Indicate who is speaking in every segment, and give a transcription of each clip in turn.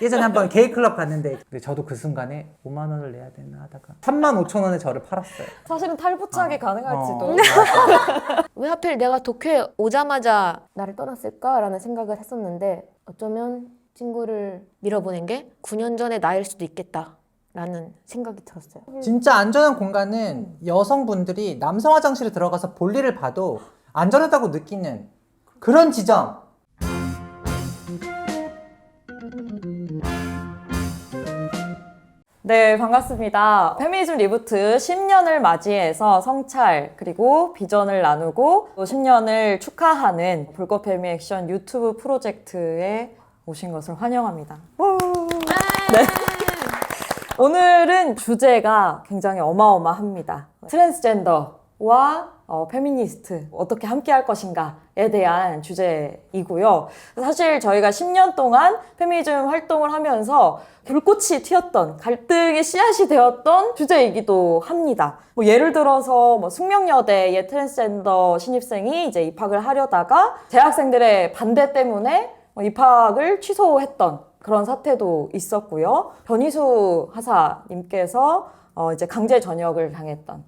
Speaker 1: 예전에 한번 게이클럽 갔는데 근데 저도 그 순간에 5만 원을 내야 되나 하다가 3만 5천 원에 저를 팔았어요.
Speaker 2: 사실은 탈부착이 가능할지도.
Speaker 3: 왜 하필 내가 도쿄에 오자마자 나를 떠났을까라는 생각을 했었는데 어쩌면 친구를 밀어보낸 게 9년 전의 나일 수도 있겠다라는 생각이 들었어요.
Speaker 1: 진짜 안전한 공간은 여성분들이 남성 화장실에 들어가서 볼일을 봐도 안전하다고 느끼는 그런 지점.
Speaker 2: 네, 반갑습니다. 페미니즘 리부트 10년을 맞이해서 성찰 그리고 비전을 나누고 또 10년을 축하하는 불꽃 페미 액션 유튜브 프로젝트에 오신 것을 환영합니다. 네. 오늘은 주제가 굉장히 어마어마합니다. 트랜스젠더와 페미니스트 어떻게 함께 할 것인가에 대한 주제이고요. 사실 저희가 10년 동안 페미니즘 활동을 하면서 불꽃이 튀었던 갈등의 씨앗이 되었던 주제이기도 합니다. 뭐 예를 들어서 숙명여대의 트랜스젠더 신입생이 이제 입학을 하려다가 재학생들의 반대 때문에 입학을 취소했던 그런 사태도 있었고요. 변희수 하사님께서 이제 강제 전역을 당했던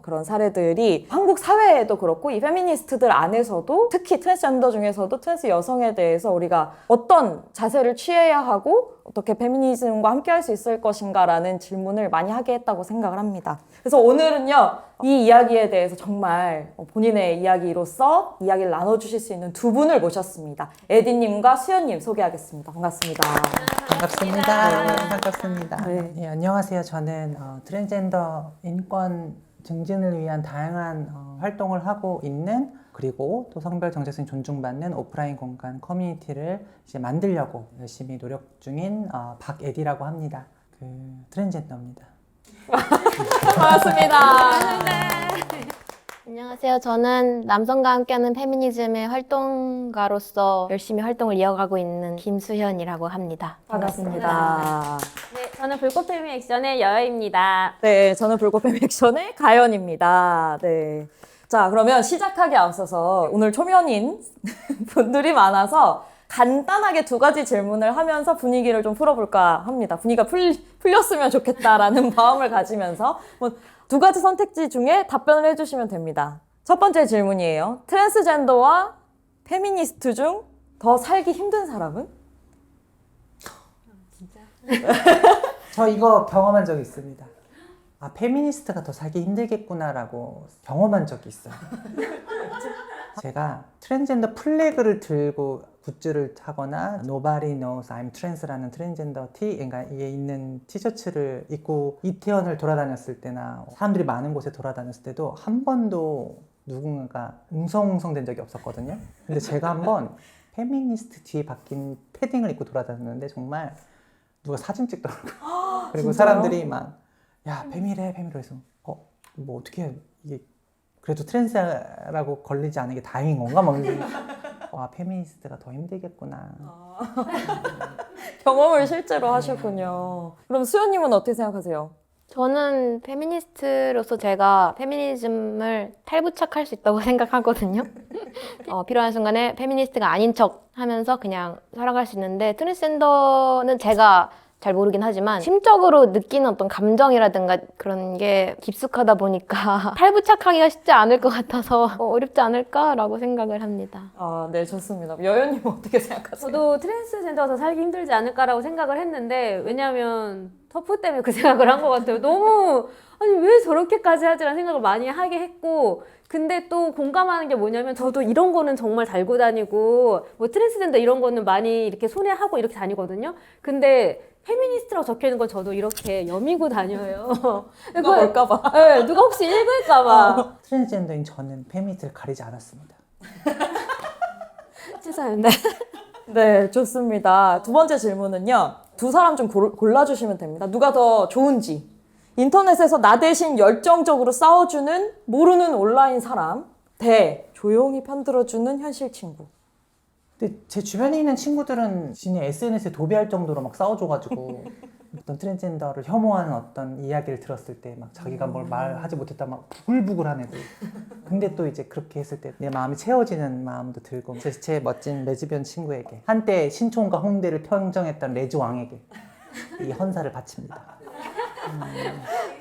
Speaker 2: 그런 사례들이 한국 사회에도 그렇고 이 페미니스트들 안에서도 특히 트랜스젠더 중에서도 트랜스 여성에 대해서 우리가 어떤 자세를 취해야 하고 어떻게 페미니즘과 함께 할 수 있을 것인가 라는 질문을 많이 하게 했다고 생각을 합니다. 그래서 오늘은요 이 이야기에 대해서 정말 본인의 이야기로서 이야기를 나눠주실 수 있는 두 분을 모셨습니다. 에디님과 수연님 소개하겠습니다. 반갑습니다.
Speaker 1: 반갑습니다. 반갑습니다.
Speaker 2: 네.
Speaker 1: 예, 안녕하세요. 저는 트랜스젠더 인권 증진을 위한 다양한 활동을 하고 있는 그리고 또 성별 정체성이 존중받는 오프라인 공간 커뮤니티를 이제 만들려고 열심히 노력 중인 박에디라고 합니다. 그 트랜스젠더입니다.
Speaker 2: 반갑습니다.
Speaker 3: 안녕하세요. 저는 남성과 함께하는 페미니즘의 활동가로서 열심히 활동을 이어가고 있는 김수현이라고 합니다.
Speaker 2: 반갑습니다.
Speaker 4: 네, 저는 불꽃 페미 액션의 여여입니다.
Speaker 2: 네, 저는 불꽃 페미 액션의 가연입니다. 네. 자, 그러면 시작하기 앞서서 오늘 초면인 분들이 많아서 간단하게 두 가지 질문을 하면서 분위기를 좀 풀어볼까 합니다. 분위기가 풀렸으면 좋겠다라는 마음을 가지면서 두 가지 선택지 중에 답변을 해주시면 됩니다. 첫 번째 질문이에요. 트랜스젠더와 페미니스트 중 더 살기 힘든 사람은?
Speaker 1: 저 이거 경험한 적이 있습니다. 아, 페미니스트가 더 살기 힘들겠구나라고 경험한 적이 있어요. 제가 트랜스젠더 플래그를 들고 굿즈를 하거나 Nobody knows I'm trans라는 트랜스젠더 그러니까 이게 있는 티셔츠를 입고 이태원을 돌아다녔을 때나 사람들이 많은 곳에 돌아다녔을 때도 한 번도 누군가가 웅성웅성 된 적이 없었거든요. 근데 제가 한번 페미니스트 뒤에 박힌 패딩을 입고 돌아다녔는데 정말 누가 사진 찍더라고요. 그리고
Speaker 2: 진짜요?
Speaker 1: 사람들이 막 야 페미래 해서 뭐 어떻게 이게 그래도 트랜스라고 걸리지 않은 게 다행인 건가? 막 와 페미니스트가 더 힘들겠구나.
Speaker 2: 경험을 실제로 하셨군요. 그럼 수연님은 어떻게 생각하세요?
Speaker 3: 저는 페미니스트로서 제가 페미니즘을 탈부착할 수 있다고 생각하거든요. 필요한 순간에 페미니스트가 아닌 척 하면서 그냥 살아갈 수 있는데 트랜스젠더는 제가 잘 모르긴 하지만 심적으로 느끼는 어떤 감정이라든가 그런 게 깊숙하다 보니까 탈부착하기가 쉽지 않을 것 같아서 어렵지 않을까라고 생각을 합니다.
Speaker 2: 아, 네, 좋습니다. 여연님은 어떻게 생각하세요?
Speaker 4: 저도 트랜스젠더라서 살기 힘들지 않을까라고 생각을 했는데 왜냐하면 터프 때문에 그 생각을 한 것 같아요. 너무 아니 왜 저렇게까지 하지라는 생각을 많이 하게 했고 근데 또 공감하는 게 뭐냐면 저도 이런 거는 정말 달고 다니고 뭐 트랜스젠더 이런 거는 많이 이렇게 손에 하고 이렇게 다니거든요. 근데 페미니스트라고 적혀있는 건 저도 이렇게 여미고 다녀요.
Speaker 2: 누가 볼까봐.
Speaker 4: 네, 누가 혹시 읽을까봐.
Speaker 1: 트랜스젠더인 저는 페미니스트를 가리지 않았습니다.
Speaker 4: 죄송합니다.
Speaker 2: 네, 좋습니다. 두 번째 질문은요. 두 사람 좀 골라주시면 됩니다. 누가 더 좋은지. 인터넷에서 나 대신 열정적으로 싸워주는 모르는 온라인 사람 대 조용히 편들어주는 현실 친구.
Speaker 1: 근데 제 주변에 있는 친구들은 진이 SNS에 도배할 정도로 막 싸워줘가지고 어떤 트랜스젠더를 혐오하는 어떤 이야기를 들었을 때 막 자기가 뭘 말하지 못했다 막 부글부글한 애들. 근데 또 이제 그렇게 했을 때 내 마음이 채워지는 마음도 들고 제 멋진 레즈비언 친구에게 한때 신촌과 홍대를 평정했던 레즈 왕에게 이 헌사를 바칩니다.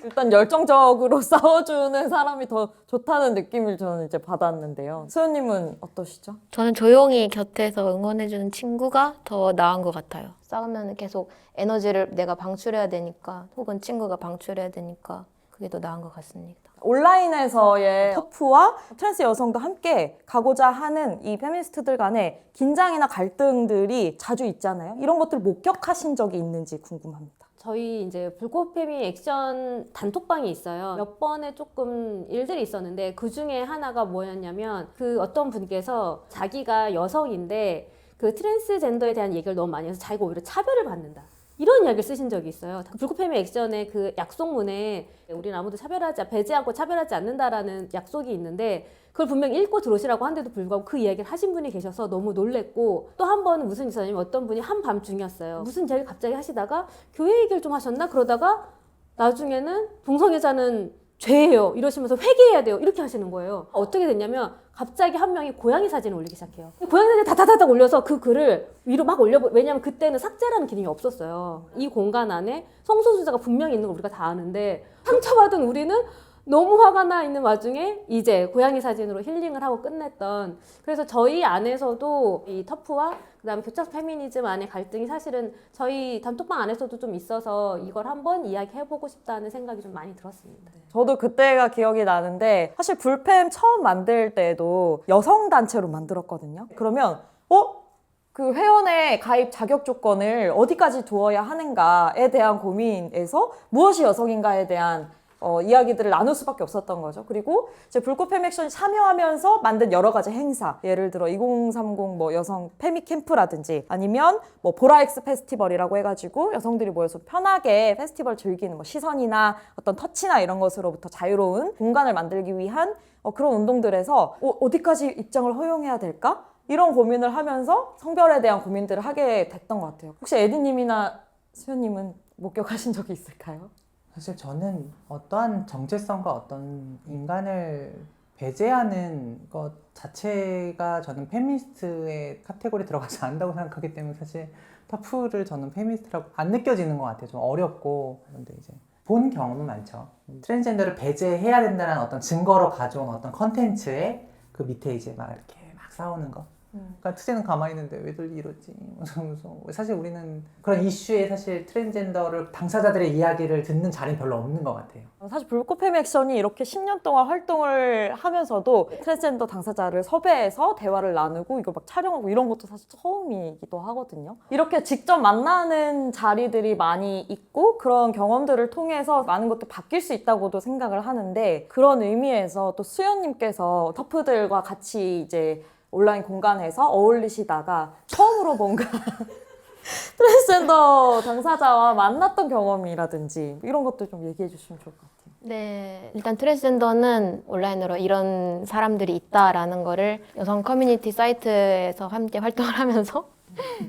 Speaker 2: 일단 열정적으로 싸워주는 사람이 더 좋다는 느낌을 저는 이제 받았는데요. 수연님은 어떠시죠?
Speaker 3: 저는 조용히 곁에서 응원해주는 친구가 더 나은 것 같아요. 싸우면 계속 에너지를 내가 방출해야 되니까 혹은 친구가 방출해야 되니까 그게 더 나은 것 같습니다.
Speaker 2: 온라인에서의 터프와 트랜스 여성도 함께 가고자 하는 이 페미니스트들 간의 긴장이나 갈등들이 자주 있잖아요. 이런 것들 목격하신 적이 있는지 궁금합니다.
Speaker 4: 저희 이제 불꽃페미 액션 단톡방이 있어요. 몇 번에 조금 일들이 있었는데 그 중에 하나가 뭐였냐면 그 어떤 분께서 자기가 여성인데 그 트랜스젠더에 대한 얘기를 너무 많이 해서 자기가 오히려 차별을 받는다. 이런 이야기를 쓰신 적이 있어요. 불꽃페미 액션의 그 약속문에 우리는 아무도 배제하지 않고 차별하지 않는다라는 약속이 있는데 그걸 분명히 읽고 들어오시라고 한데도 불구하고 그 이야기를 하신 분이 계셔서 너무 놀랬고 또 한 번은 무슨 일이 있었냐면 어떤 분이 한밤중이었어요. 무슨 이야기를 갑자기 하시다가 교회 얘기를 좀 하셨나? 그러다가 나중에는 동성애자는 죄예요. 이러시면서 회개해야 돼요. 이렇게 하시는 거예요. 어떻게 됐냐면 갑자기 한 명이 고양이 사진을 올리기 시작해요. 고양이 사진 다다다닥 올려서 그 글을 위로 막 왜냐면 그때는 삭제라는 기능이 없었어요. 이 공간 안에 성소수자가 분명히 있는 걸 우리가 다 아는데 상처받은 우리는 너무 화가 나 있는 와중에 이제 고양이 사진으로 힐링을 하고 끝냈던 그래서 저희 안에서도 이 터프와 그다음에 교착 페미니즘 안의 갈등이 사실은 저희 단톡방 안에서도 좀 있어서 이걸 한번 이야기해보고 싶다는 생각이 좀 많이 들었습니다.
Speaker 2: 저도 그때가 기억이 나는데 사실 불팸 처음 만들 때도 여성단체로 만들었거든요. 그러면 그 회원의 가입 자격 조건을 어디까지 두어야 하는가에 대한 고민에서 무엇이 여성인가에 대한 이야기들을 나눌 수밖에 없었던 거죠. 그리고 이제 불꽃 페미액션이 참여하면서 만든 여러 가지 행사, 예를 들어 2030 뭐 여성 페미 캠프라든지 아니면 뭐 보라엑스 페스티벌이라고 해가지고 여성들이 모여서 편하게 페스티벌 즐기는 뭐 시선이나 어떤 터치나 이런 것으로부터 자유로운 공간을 만들기 위한 그런 운동들에서 어디까지 입장을 허용해야 될까? 이런 고민을 하면서 성별에 대한 고민들을 하게 됐던 것 같아요. 혹시 에디님이나 수연님은 목격하신 적이 있을까요?
Speaker 1: 사실 저는 어떠한 정체성과 어떤 인간을 배제하는 것 자체가 저는 페미니스트의 카테고리에 들어가지 않는다고 생각하기 때문에 사실 터프를 저는 페미니스트라고 안 느껴지는 것 같아요. 좀 어렵고 그런데 이제 본 경험은 많죠. 트랜스젠더를 배제해야 된다는 어떤 증거로 가져온 어떤 컨텐츠에 그 밑에 이제 막 이렇게 막 싸우는 거. 그러니까 투제는 가만히 있는데 왜들 이러지? 사실 우리는 그런 이슈에 사실 트랜스젠더를 당사자들의 이야기를 듣는 자리는 별로 없는 것 같아요.
Speaker 2: 사실 불꽃 페미 액션이 이렇게 10년 동안 활동을 하면서도 트랜스젠더 당사자를 섭외해서 대화를 나누고 이걸 막 촬영하고 이런 것도 사실 처음이기도 하거든요. 이렇게 직접 만나는 자리들이 많이 있고 그런 경험들을 통해서 많은 것도 바뀔 수 있다고도 생각을 하는데 그런 의미에서 또 수연님께서 터프들과 같이 이제 온라인 공간에서 어울리시다가 처음으로 뭔가 트랜스젠더 당사자와 만났던 경험이라든지 이런 것도 좀 얘기해 주시면 좋을 것 같아요.
Speaker 3: 네, 일단 트랜스젠더는 온라인으로 이런 사람들이 있다라는 거를 여성 커뮤니티 사이트에서 함께 활동을 하면서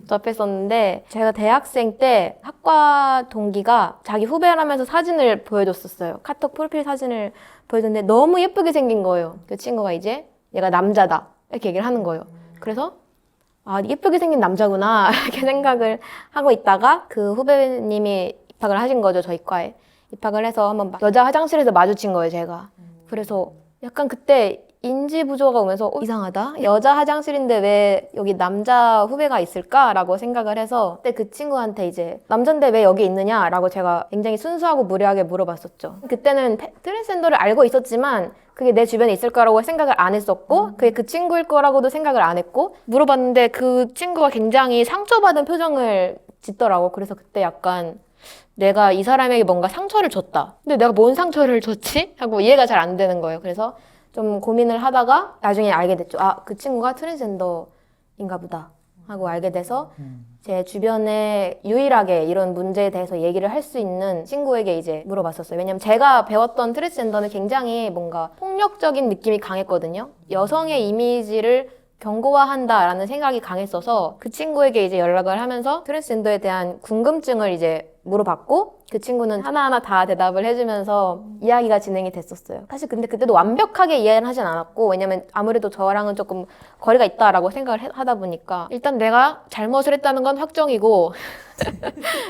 Speaker 3: 접했었는데 제가 대학생 때 학과 동기가 자기 후배라면서 사진을 보여줬었어요. 카톡 프로필 사진을 보여줬는데 너무 예쁘게 생긴 거예요. 그 친구가 이제 얘가 남자다 이렇게 얘기를 하는 거예요. 그래서 예쁘게 생긴 남자구나 이렇게 생각을 하고 있다가 그 후배님이 입학을 하신 거죠. 저희 과에 입학을 해서 한번 여자 화장실에서 마주친 거예요. 제가 그래서 약간 그때 인지 부조가 오면서 이상하다. 여자 화장실인데 왜 여기 남자 후배가 있을까라고 생각을 해서 그때 그 친구한테 이제 남잔데 왜 여기 있느냐라고 제가 굉장히 순수하고 무례하게 물어봤었죠. 그때는 트랜스젠더를 알고 있었지만 그게 내 주변에 있을 거라고 생각을 안 했었고 그게 그 친구일 거라고도 생각을 안 했고 물어봤는데 그 친구가 굉장히 상처받은 표정을 짓더라고. 그래서 그때 약간 내가 이 사람에게 뭔가 상처를 줬다. 근데 내가 뭔 상처를 줬지? 하고 이해가 잘 안 되는 거예요. 그래서 좀 고민을 하다가 나중에 알게 됐죠. 그 친구가 트랜스젠더인가 보다 하고 알게 돼서 제 주변에 유일하게 이런 문제에 대해서 얘기를 할 수 있는 친구에게 이제 물어봤었어요. 왜냐면 제가 배웠던 트랜스젠더는 굉장히 뭔가 폭력적인 느낌이 강했거든요. 여성의 이미지를 경고화한다라는 생각이 강했어서 그 친구에게 이제 연락을 하면서 트랜스젠더에 대한 궁금증을 이제 물어봤고 그 친구는 하나하나 다 대답을 해주면서 이야기가 진행이 됐었어요. 사실 근데 그때도 완벽하게 이해는 하진 않았고 왜냐면 아무래도 저랑은 조금 거리가 있다라고 생각을 하다 보니까 일단 내가 잘못을 했다는 건 확정이고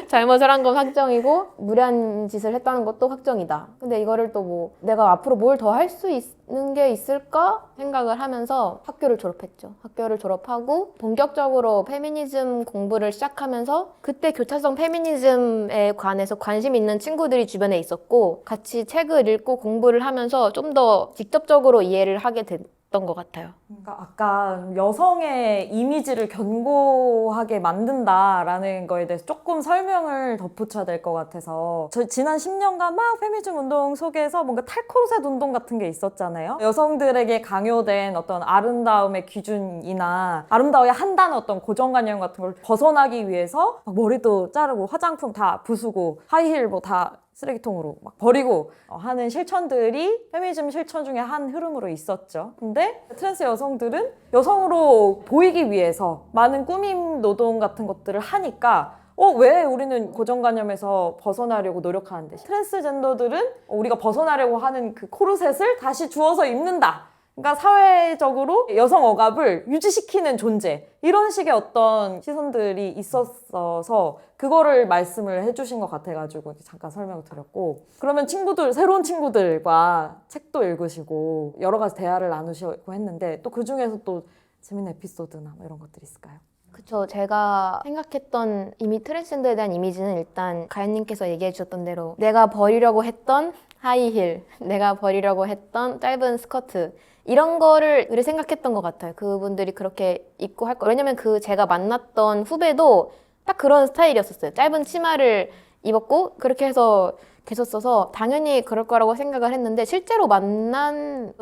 Speaker 3: 잘못을 한 건 확정이고 무리한 짓을 했다는 것도 확정이다. 근데 이거를 또 뭐 내가 앞으로 뭘 더 할 수 있는 게 있을까 생각을 하면서 학교를 졸업했죠. 학교를 졸업하고 본격적으로 페미니즘 공부를 시작하면서 그때 교차성 페미니즘에 관해서 관심 있는 친구들이 주변에 있었고 같이 책을 읽고 공부를 하면서 좀 더 직접적으로 이해를 하게 됐던 것 같아요.
Speaker 2: 그러니까 아까 여성의 이미지를 견고하게 만든다라는 거에 대해서 조금 설명을 덧붙여야 될 것 같아서 저 지난 10년간 막 페미니즘 운동 속에서 뭔가 탈코르셋 운동 같은 게 있었잖아요. 여성들에게 강요된 어떤 아름다움의 기준이나 아름다워야 한다는 어떤 고정관념 같은 걸 벗어나기 위해서 막 머리도 자르고 화장품 다 부수고 하이힐 뭐 다 쓰레기통으로 막 버리고 하는 실천들이 페미니즘 실천 중에 한 흐름으로 있었죠. 근데 트랜스 여성들은 여성으로 보이기 위해서 많은 꾸밈 노동 같은 것들을 하니까 왜 우리는 고정관념에서 벗어나려고 노력하는데 트랜스젠더들은 우리가 벗어나려고 하는 그 코르셋을 다시 주워서 입는다. 그러니까 사회적으로 여성 억압을 유지시키는 존재 이런 식의 어떤 시선들이 있었어서 그거를 말씀을 해주신 것 같아가지고 잠깐 설명을 드렸고 그러면 새로운 친구들과 책도 읽으시고 여러 가지 대화를 나누시고 했는데 또 그중에서 또 재밌는 에피소드나 뭐 이런 것들이 있을까요?
Speaker 3: 그쵸. 제가 생각했던 이미 트랜스젠더에 대한 이미지는 일단 가연님께서 얘기해 주셨던 대로 내가 버리려고 했던 하이힐, 내가 버리려고 했던 짧은 스커트 이런 거를 생각했던 것 같아요. 그분들이 그렇게 입고 할 거. 왜냐면 제가 만났던 후배도 딱 그런 스타일이었었어요. 짧은 치마를 입었고 그렇게 해서 계셨어서 당연히 그럴 거라고 생각을 했는데 실제로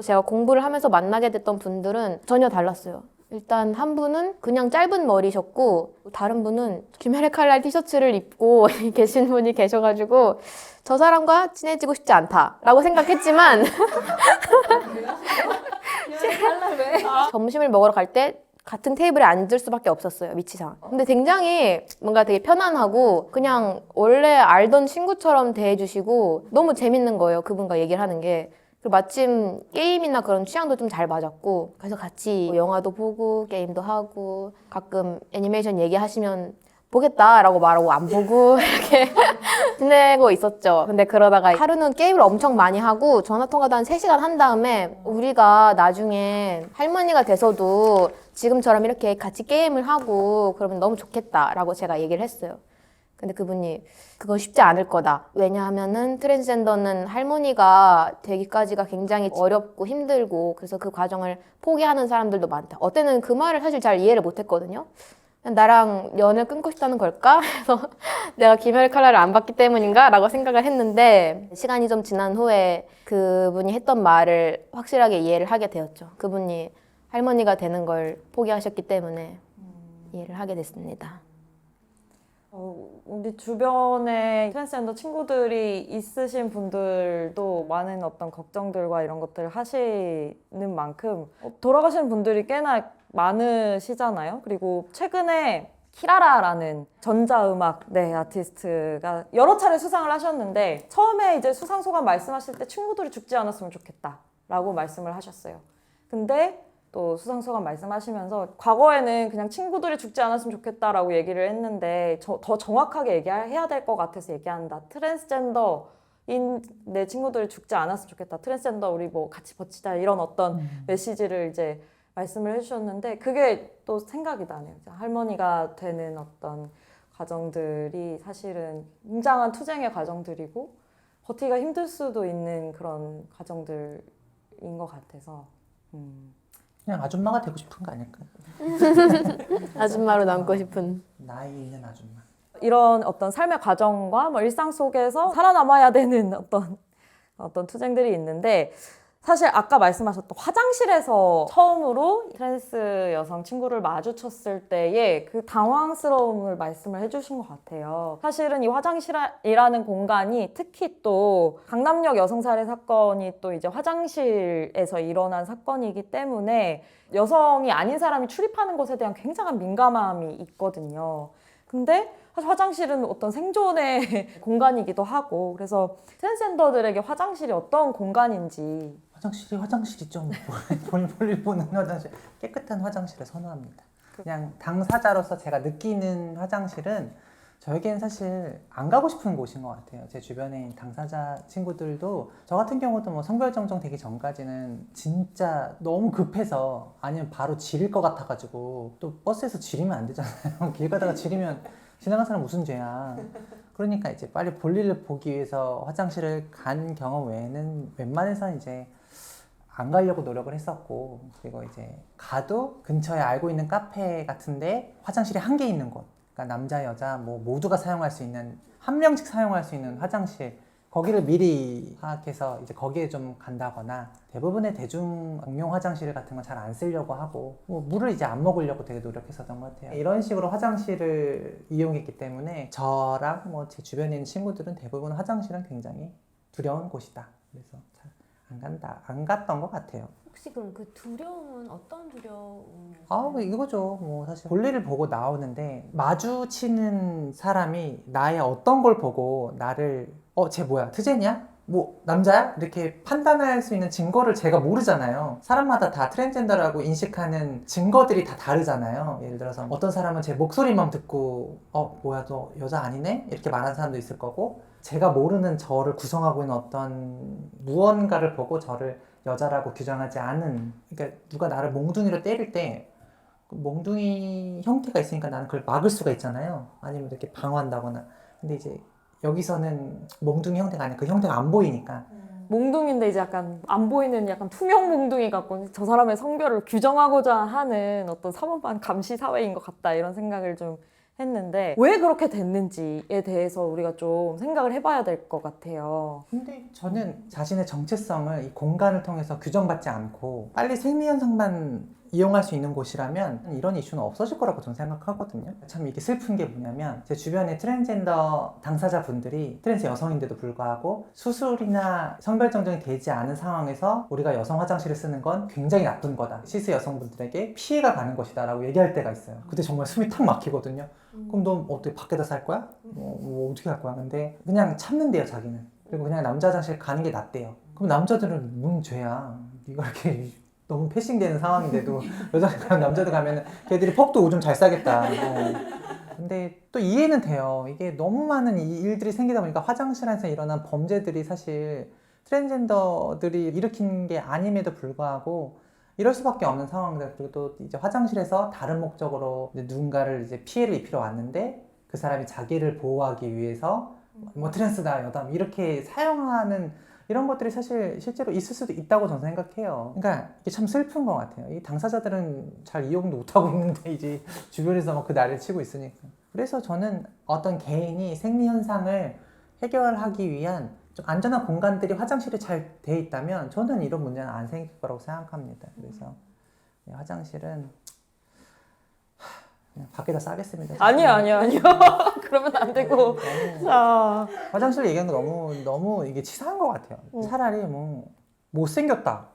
Speaker 3: 제가 공부를 하면서 만나게 됐던 분들은 전혀 달랐어요. 일단 한 분은 그냥 짧은 머리셨고 다른 분은 귀멸의 칼날 티셔츠를 입고 계신 분이 계셔가지고 저 사람과 친해지고 싶지 않다라고 생각했지만 점심을 먹으러 갈 때 같은 테이블에 앉을 수밖에 없었어요. 위치상. 근데 굉장히 뭔가 되게 편안하고 그냥 원래 알던 친구처럼 대해주시고 너무 재밌는 거예요. 그분과 얘기를 하는 게. 그리고 마침 게임이나 그런 취향도 좀 잘 맞았고 그래서 같이 영화도 보고 게임도 하고 가끔 애니메이션 얘기하시면 보겠다라고 말하고 안 보고 이렇게 지내고 있었죠. 근데 그러다가 하루는 게임을 엄청 많이 하고 전화통화도 한 3시간 한 다음에 우리가 나중에 할머니가 돼서도 지금처럼 이렇게 같이 게임을 하고 그러면 너무 좋겠다라고 제가 얘기를 했어요. 근데 그분이 그거 쉽지 않을 거다. 왜냐하면은 트랜스젠더는 할머니가 되기까지가 굉장히 어렵고 힘들고 그래서 그 과정을 포기하는 사람들도 많다. 어때는 그 말을 사실 잘 이해를 못했거든요. 나랑 연을 끊고 싶다는 걸까? 그래서 내가 귀멸의 칼날을 안 받기 때문인가? 라고 생각을 했는데 시간이 좀 지난 후에 그분이 했던 말을 확실하게 이해를 하게 되었죠. 그분이 할머니가 되는 걸 포기하셨기 때문에 이해를 하게 됐습니다.
Speaker 2: 우리 주변에 트랜스젠더 친구들이 있으신 분들도 많은 어떤 걱정들과 이런 것들을 하시는 만큼 돌아가시는 분들이 꽤나 많으시잖아요. 그리고 최근에 키라라라는 전자음악 아티스트가 여러 차례 수상을 하셨는데 처음에 이제 수상 소감 말씀하실 때 친구들이 죽지 않았으면 좋겠다라고 말씀을 하셨어요. 근데 또 수상소감 말씀하시면서 과거에는 그냥 친구들이 죽지 않았으면 좋겠다라고 얘기를 했는데 더 정확하게 얘기해야 될 것 같아서 얘기한다. 트랜스젠더인 내 친구들이 죽지 않았으면 좋겠다. 트랜스젠더 우리 뭐 같이 버티자 이런 어떤 메시지를 이제 말씀을 해주셨는데 그게 또 생각이 나네요. 할머니가 되는 어떤 과정들이 사실은 굉장한 투쟁의 과정들이고 버티기가 힘들 수도 있는 그런 과정들인 것 같아서
Speaker 1: 그냥 아줌마가 되고 싶은 거 아닐까?
Speaker 3: 아줌마로 남고 싶은.
Speaker 1: 나이 있는 아줌마.
Speaker 2: 이런 어떤 삶의 과정과 뭐 일상 속에서 살아남아야 되는 어떤 투쟁들이 있는데 사실 아까 말씀하셨던 화장실에서 처음으로 트랜스 여성 친구를 마주쳤을 때의 그 당황스러움을 말씀을 해주신 것 같아요. 사실은 이 화장실이라는 공간이 특히 또 강남역 여성살해 사건이 또 이제 화장실에서 일어난 사건이기 때문에 여성이 아닌 사람이 출입하는 것에 대한 굉장한 민감함이 있거든요. 근데 사실 화장실은 어떤 생존의 공간이기도 하고 그래서 트랜스젠더들에게 화장실이 어떤 공간인지
Speaker 1: 화장실이 화장실이죠. 볼일 보는 화장실. 깨끗한 화장실을 선호합니다. 그냥 당사자로서 제가 느끼는 화장실은 저에겐 사실 안 가고 싶은 곳인 것 같아요. 제 주변에 있는 당사자 친구들도 저 같은 경우도 뭐 성별정정 되기 전까지는 진짜 너무 급해서 아니면 바로 지릴 것 같아가지고 또 버스에서 지리면 안 되잖아요. 길 가다가 지리면 지나간 사람 무슨 죄야. 그러니까 이제 빨리 볼일을 보기 위해서 화장실을 간 경험 외에는 웬만해서 이제 안 가려고 노력을 했었고 그리고 이제 가도 근처에 알고 있는 카페 같은데 화장실이 한 개 있는 곳 그러니까 남자 여자 뭐 모두가 사용할 수 있는 한 명씩 사용할 수 있는 화장실 거기를 미리 파악해서 이제 거기에 좀 간다거나 대부분의 대중 공용 화장실 같은 건 잘 안 쓰려고 하고 뭐 물을 이제 안 먹으려고 되게 노력했었던 것 같아요. 이런 식으로 화장실을 이용했기 때문에 저랑 뭐 제 주변에 있는 친구들은 대부분 화장실은 굉장히 두려운 곳이다. 그래서 잘 안 갔던 것 같아요.
Speaker 4: 혹시 그럼 그 두려움은 어떤 두려움?
Speaker 1: 이거죠. 뭐 사실 볼일을 보고 나오는데 마주치는 사람이 나의 어떤 걸 보고 나를 쟤 뭐야? 트제냐? 뭐 남자야? 이렇게 판단할 수 있는 증거를 제가 모르잖아요. 사람마다 다 트랜스젠더라고 인식하는 증거들이 다 다르잖아요. 예를 들어서 어떤 사람은 제 목소리만 듣고 뭐야 너 여자 아니네? 이렇게 말하는 사람도 있을 거고 제가 모르는 저를 구성하고 있는 어떤 무언가를 보고 저를 여자라고 규정하지 않은 그러니까 누가 나를 몽둥이로 때릴 때 몽둥이 형태가 있으니까 나는 그걸 막을 수가 있잖아요. 아니면 이렇게 방어한다거나. 근데 이제 여기서는 몽둥이 형태가 아니라 그 형태가 안 보이니까
Speaker 2: 몽둥인데 이제 약간 안 보이는 약간 투명 몽둥이 같고 저 사람의 성별을 규정하고자 하는 어떤 사모반 감시 사회인 것 같다 이런 생각을 좀 했는데 왜 그렇게 됐는지에 대해서 우리가 좀 생각을 해봐야 될 것 같아요.
Speaker 1: 근데 저는 자신의 정체성을 이 공간을 통해서 규정받지 않고 빨리 생리현상만 이용할 수 있는 곳이라면 이런 이슈는 없어질 거라고 저는 생각하거든요. 참 이게 슬픈 게 뭐냐면 제 주변에 트랜스젠더 당사자분들이 트랜스 여성인데도 불구하고 수술이나 성별정정이 되지 않은 상황에서 우리가 여성 화장실을 쓰는 건 굉장히 나쁜 거다. 시스 여성분들에게 피해가 가는 것이다 라고 얘기할 때가 있어요. 그때 정말 숨이 탁 막히거든요. 그럼 너 어떻게 밖에다 살 거야? 뭐 어떻게 할 거야? 근데 그냥 참는데요 자기는. 그리고 그냥 남자 화장실 가는 게 낫대요. 그럼 남자들은 뭔 죄야? 네가 이렇게 너무 패싱되는 상황인데도 여자들 남자들 가면은 걔들이 퍽도 오줌 잘 싸겠다. 근데 또 이해는 돼요. 이게 너무 많은 이 일들이 생기다 보니까 화장실 안에서 일어난 범죄들이 사실 트랜스젠더들이 일으킨 게 아님에도 불구하고 이럴 수밖에 없는 상황들. 그리고 또 이제 화장실에서 다른 목적으로 이제 누군가를 이제 피해를 입히러 왔는데 그 사람이 자기를 보호하기 위해서 뭐 트랜스다 여담 이렇게 사용하는 이런 것들이 사실 실제로 있을 수도 있다고 저는 생각해요. 그러니까 이게 참 슬픈 것 같아요. 이 당사자들은 잘 이용도 못하고 있는데 이제 주변에서 막 그 난리를 치고 있으니까. 그래서 저는 어떤 개인이 생리 현상을 해결하기 위한 좀 안전한 공간들이 화장실이 잘 돼 있다면 저는 이런 문제는 안 생길 거라고 생각합니다. 그래서 화장실은 그냥 밖에다 싸겠습니다.
Speaker 2: 아니요. 그러면 안 되고. 자,
Speaker 1: 화장실 얘기하는 거 너무 이게 치사한 것 같아요. 차라리 뭐 못생겼다.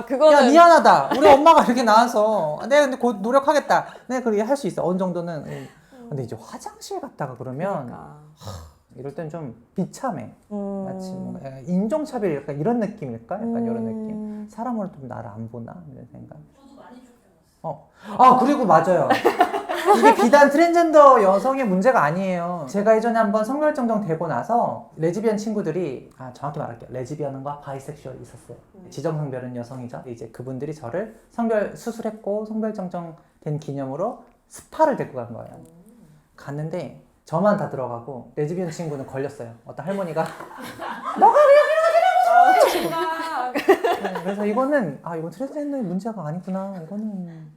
Speaker 2: 그거는
Speaker 1: 야 미안하다. 우리 엄마가 이렇게 나와서 내가 근데 곧 노력하겠다. 내가 그렇게 할 수 있어. 어느 정도는. 근데 이제 화장실 갔다가 그러면 이럴 땐 좀 비참해. 마치 뭔가 약간 인종차별 약간 이런 느낌일까? 약간 이런 느낌. 사람으로 좀 나를 안 보나? 이런 생각.
Speaker 5: 저도 많이 좁혀봤어요.
Speaker 1: 그리고 맞아요. 이게 비단 트랜스젠더 여성의 문제가 아니에요. 제가 예전에 한번 성별정정 되고 나서 레즈비언 친구들이 정확히 말할게요. 레즈비언과 바이섹슈얼이 있었어요. 지정성별은 여성이죠. 이제 그분들이 저를 성별 수술했고 성별정정 된 기념으로 스파를 데리고 간 거예요. 갔는데 저만 다 들어가고 레즈비언 친구는 걸렸어요. 어떤 할머니가 너가 왜 여기 가지라고! 그래서 이거는 이건 트랜스젠더의 문제가 아니구나. 이거는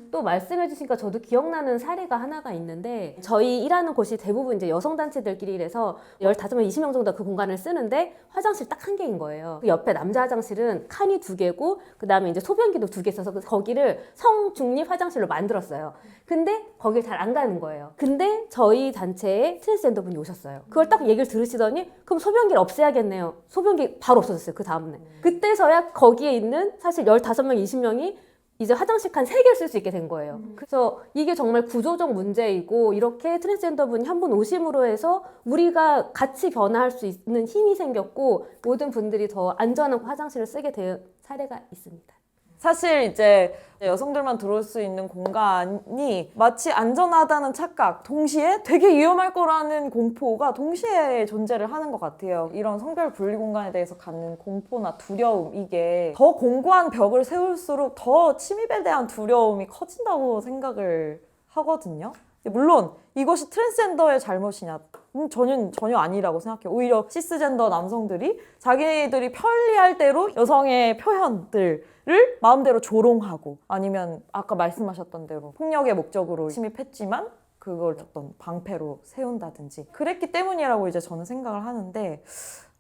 Speaker 4: 또 말씀해 주시니까 저도 기억나는 사례가 하나가 있는데 저희 일하는 곳이 대부분 이제 여성단체들끼리 이래서 15명, 20명 정도 그 공간을 쓰는데 화장실 딱 한 개인 거예요. 그 옆에 남자 화장실은 칸이 2개고 그 다음에 이제 소변기도 2개 있어서 거기를 성중립 화장실로 만들었어요. 근데 거길 잘 안 가는 거예요. 근데 저희 단체에 트랜스젠더 분이 오셨어요. 그걸 딱 얘기를 들으시더니 그럼 소변기를 없애야겠네요. 소변기 바로 없어졌어요. 그 다음날. 그때서야 거기에 있는 사실 15명, 20명이 이제 화장실 칸 3개를 쓸 수 있게 된 거예요. 그래서 이게 정말 구조적 문제이고 이렇게 트랜스젠더 분이 한 분 오심으로 해서 우리가 같이 변화할 수 있는 힘이 생겼고 모든 분들이 더 안전한 화장실을 쓰게 된 사례가 있습니다.
Speaker 2: 사실 이제 여성들만 들어올 수 있는 공간이 마치 안전하다는 착각, 동시에 되게 위험할 거라는 공포가 동시에 존재를 하는 것 같아요. 이런 성별 분리 공간에 대해서 갖는 공포나 두려움, 이게 더 공고한 벽을 세울수록 더 침입에 대한 두려움이 커진다고 생각을 하거든요. 물론 이것이 트랜스젠더의 잘못이냐? 전혀 아니라고 생각해요. 오히려 시스젠더 남성들이 자기들이 편리할 대로 여성의 표현들을 마음대로 조롱하고 아니면 아까 말씀하셨던 대로 폭력의 목적으로 침입했지만 그걸 어떤 방패로 세운다든지 그랬기 때문이라고 이제 저는 생각을 하는데,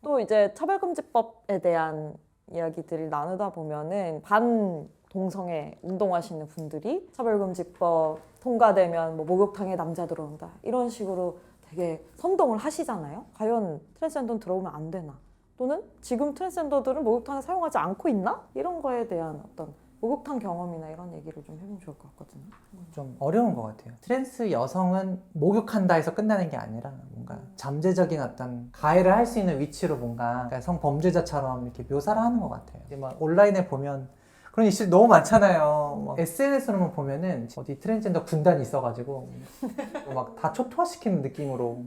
Speaker 2: 또 이제 차별금지법에 대한 이야기들을 나누다 보면은 반동성애 운동하시는 분들이 차별금지법 통과되면 뭐 목욕탕에 남자 들어온다 이런 식으로 되게 선동을 하시잖아요. 과연 트랜스젠더는 들어오면 안 되나? 또는 지금 트랜스젠더들은 목욕탕을 사용하지 않고 있나? 이런 거에 대한 어떤 목욕탕 경험이나 이런 얘기를 좀 해보면 좋을 것 같거든요.
Speaker 1: 좀 어려운 것 같아요. 트랜스 여성은 목욕한다 해서 끝나는 게 아니라 뭔가 잠재적인 어떤 가해를 할 수 있는 위치로 뭔가 성범죄자처럼 이렇게 묘사를 하는 것 같아요. 이제 막 온라인에 보면 그런 이슈 너무 많잖아요. SNS로만 보면은 어디 트랜스젠더 군단이 있어가지고 막 다 초토화시키는 느낌으로.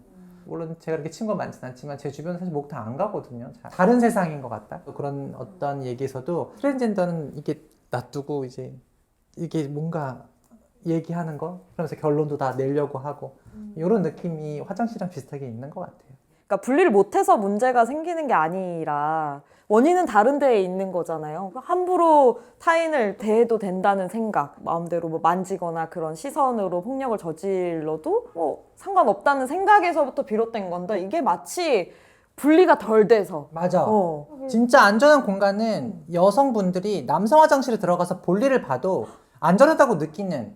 Speaker 1: 물론 제가 그렇게 친구가 많진 않지만 제 주변은 사실 목욕탕 안 가거든요. 다른 세상인 것 같다. 그런 어떤 얘기에서도 트랜스젠더는 이게 놔두고 이제 이게 뭔가 얘기하는 거 그러면서 결론도 다 내려고 하고 이런 느낌이 화장실이랑 비슷하게 있는 것 같아요.
Speaker 2: 그러니까 분리를 못해서 문제가 생기는 게 아니라 원인은 다른 데에 있는 거잖아요. 함부로 타인을 대해도 된다는 생각, 마음대로 뭐 만지거나 그런 시선으로 폭력을 저질러도 뭐 상관없다는 생각에서부터 비롯된 건데, 이게 마치 분리가 덜 돼서.
Speaker 1: 맞아. 진짜 안전한 공간은 여성분들이 남성 화장실에 들어가서 볼일을 봐도 안전하다고 느끼는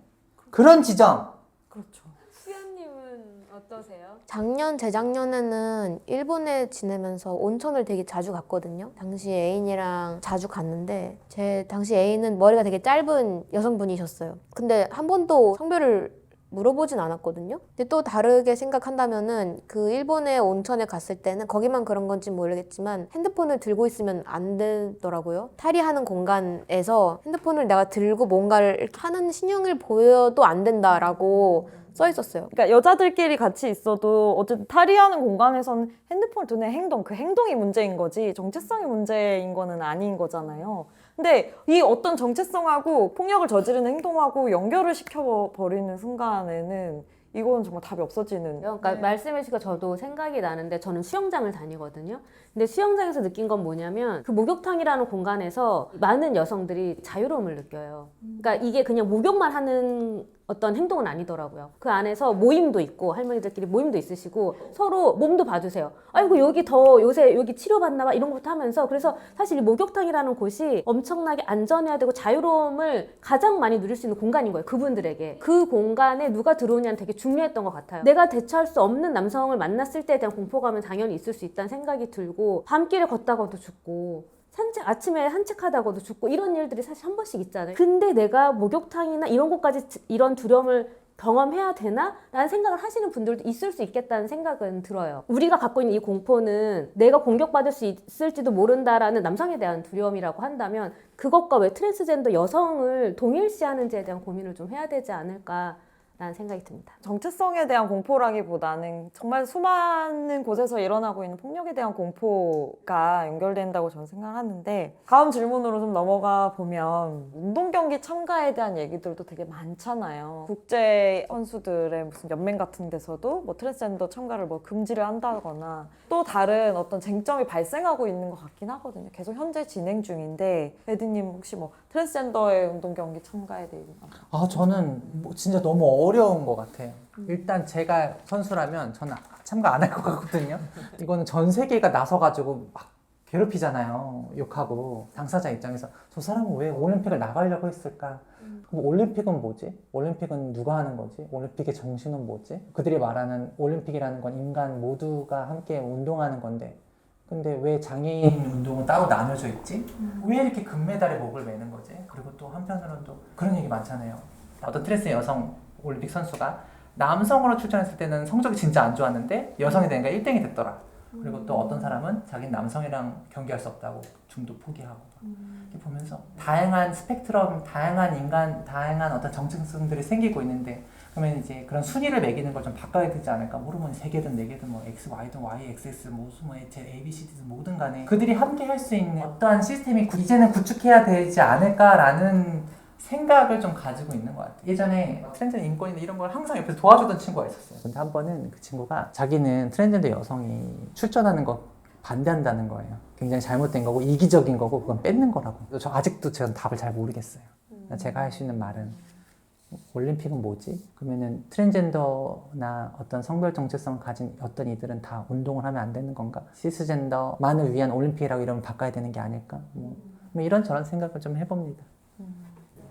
Speaker 1: 그런 지점.
Speaker 2: 그렇죠.
Speaker 4: 수연님은 어떠세요?
Speaker 3: 작년, 재작년에는 일본에 지내면서 온천을 되게 자주 갔거든요. 당시 애인이랑 자주 갔는데 제 당시 애인은 머리가 되게 짧은 여성분이셨어요. 근데 한 번도 성별을 물어보진 않았거든요. 근데 또 다르게 생각한다면은 그 일본에 온천에 갔을 때는 거기만 그런 건지 모르겠지만 핸드폰을 들고 있으면 안 되더라고요. 탈의하는 공간에서 핸드폰을 내가 들고 뭔가를 이렇게 하는 신용을 보여도 안 된다라고 써 있었어요.
Speaker 2: 그러니까 여자들끼리 같이 있어도 어쨌든 탈의하는 공간에서는 핸드폰을 드는 행동, 그 행동이 문제인 거지 정체성이 문제인 거는 아닌 거잖아요. 근데 이 어떤 정체성하고 폭력을 저지르는 행동하고 연결을 시켜버리는 순간에는 이건 정말 답이 없어지는.
Speaker 4: 그러니까 말씀해 주시니까 저도 생각이 나는데, 저는 수영장을 다니거든요. 근데 수영장에서 느낀 건 뭐냐면 그 목욕탕이라는 공간에서 많은 여성들이 자유로움을 느껴요. 그러니까 이게 그냥 목욕만 하는 어떤 행동은 아니더라고요. 그 안에서 모임도 있고 할머니들끼리 모임도 있으시고 서로 몸도 봐주세요. 아이고 여기 더 요새 여기 치료받나 봐 이런 것부터 하면서, 그래서 사실 이 목욕탕이라는 곳이 엄청나게 안전해야 되고 자유로움을 가장 많이 누릴 수 있는 공간인 거예요. 그분들에게. 그 공간에 누가 들어오냐는 되게 중요했던 것 같아요. 내가 대처할 수 없는 남성을 만났을 때에 대한 공포감은 당연히 있을 수 있다는 생각이 들고, 밤길을 걷다가도 죽고 아침에 산책하다가도 죽고 이런 일들이 사실 한 번씩 있잖아요. 근데 내가 목욕탕이나 이런 곳까지 이런 두려움을 경험해야 되나? 라는 생각을 하시는 분들도 있을 수 있겠다는 생각은 들어요. 우리가 갖고 있는 이 공포는 내가 공격받을 수 있을지도 모른다라는 남성에 대한 두려움이라고 한다면, 그것과 왜 트랜스젠더 여성을 동일시하는지에 대한 고민을 좀 해야 되지 않을까 라는 생각이 듭니다.
Speaker 2: 정체성에 대한 공포라기보다는 정말 수많은 곳에서 일어나고 있는 폭력에 대한 공포가 연결된다고 저는 생각하는데, 다음 질문으로 좀 넘어가 보면 운동 경기 참가에 대한 얘기들도 되게 많잖아요. 국제 선수들의 무슨 연맹 같은 데서도 뭐 트랜스젠더 참가를 뭐 금지를 한다거나 또 다른 어떤 쟁점이 발생하고 있는 것 같긴 하거든요. 계속 현재 진행 중인데, 에디님 혹시 뭐 트랜스젠더의 운동 경기 참가에 대해
Speaker 1: 저는 진짜 너무 어려운 것 같아요. 일단 제가 선수라면 저는 참가 안 할 것 같거든요. 이거는 전 세계가 나서가지고 막 괴롭히잖아요. 욕하고. 당사자 입장에서 저 사람은 왜 올림픽을 나가려고 했을까? 그럼 올림픽은 뭐지? 올림픽은 누가 하는 거지? 올림픽의 정신은 뭐지? 그들이 말하는 올림픽이라는 건 인간 모두가 함께 운동하는 건데 근데 왜 장애인 운동은 따로 나눠져 있지? 왜 이렇게 금메달에 목을 매는 거지? 그리고 또 한편으로는 또 그런 얘기 많잖아요. 어떤 트랜스 여성 올림픽 선수가 남성으로 출전했을 때는 성적이 진짜 안 좋았는데 여성이 되니까 1등이 됐더라. 그리고 또 어떤 사람은 자기는 남성이랑 경기할 수 없다고 중도 포기하고 이렇게 보면서 다양한 스펙트럼, 다양한 인간, 다양한 어떤 정체성들이 생기고 있는데 그러면 이제 그런 순위를 매기는 걸 좀 바꿔야 되지 않을까? 호르몬이 3개든 4개든 뭐 X, Y든 Y, XX, 무슨 뭐 Z, A, B, C, D든 뭐든 간에 그들이 함께 할 수 있는 어떠한 시스템이 이제는 구축해야 되지 않을까라는 생각을 좀 가지고 있는 것 같아요. 예전에 트랜스젠더 인권이나 이런 걸 항상 옆에서 도와주던 친구가 있었어요. 근데 한 번은 그 친구가 자기는 트랜스젠더 여성이 출전하는 거 반대한다는 거예요. 굉장히 잘못된 거고 이기적인 거고 그건 뺏는 거라고. 저 아직도 저는 답을 잘 모르겠어요. 제가 할 수 있는 말은 올림픽은 뭐지? 그러면은 트랜스젠더나 어떤 성별 정체성을 가진 어떤 이들은 다 운동을 하면 안 되는 건가? 시스젠더만을 위한 올림픽이라고 이러면 바꿔야 되는 게 아닐까? 뭐 이런저런 생각을 좀 해봅니다.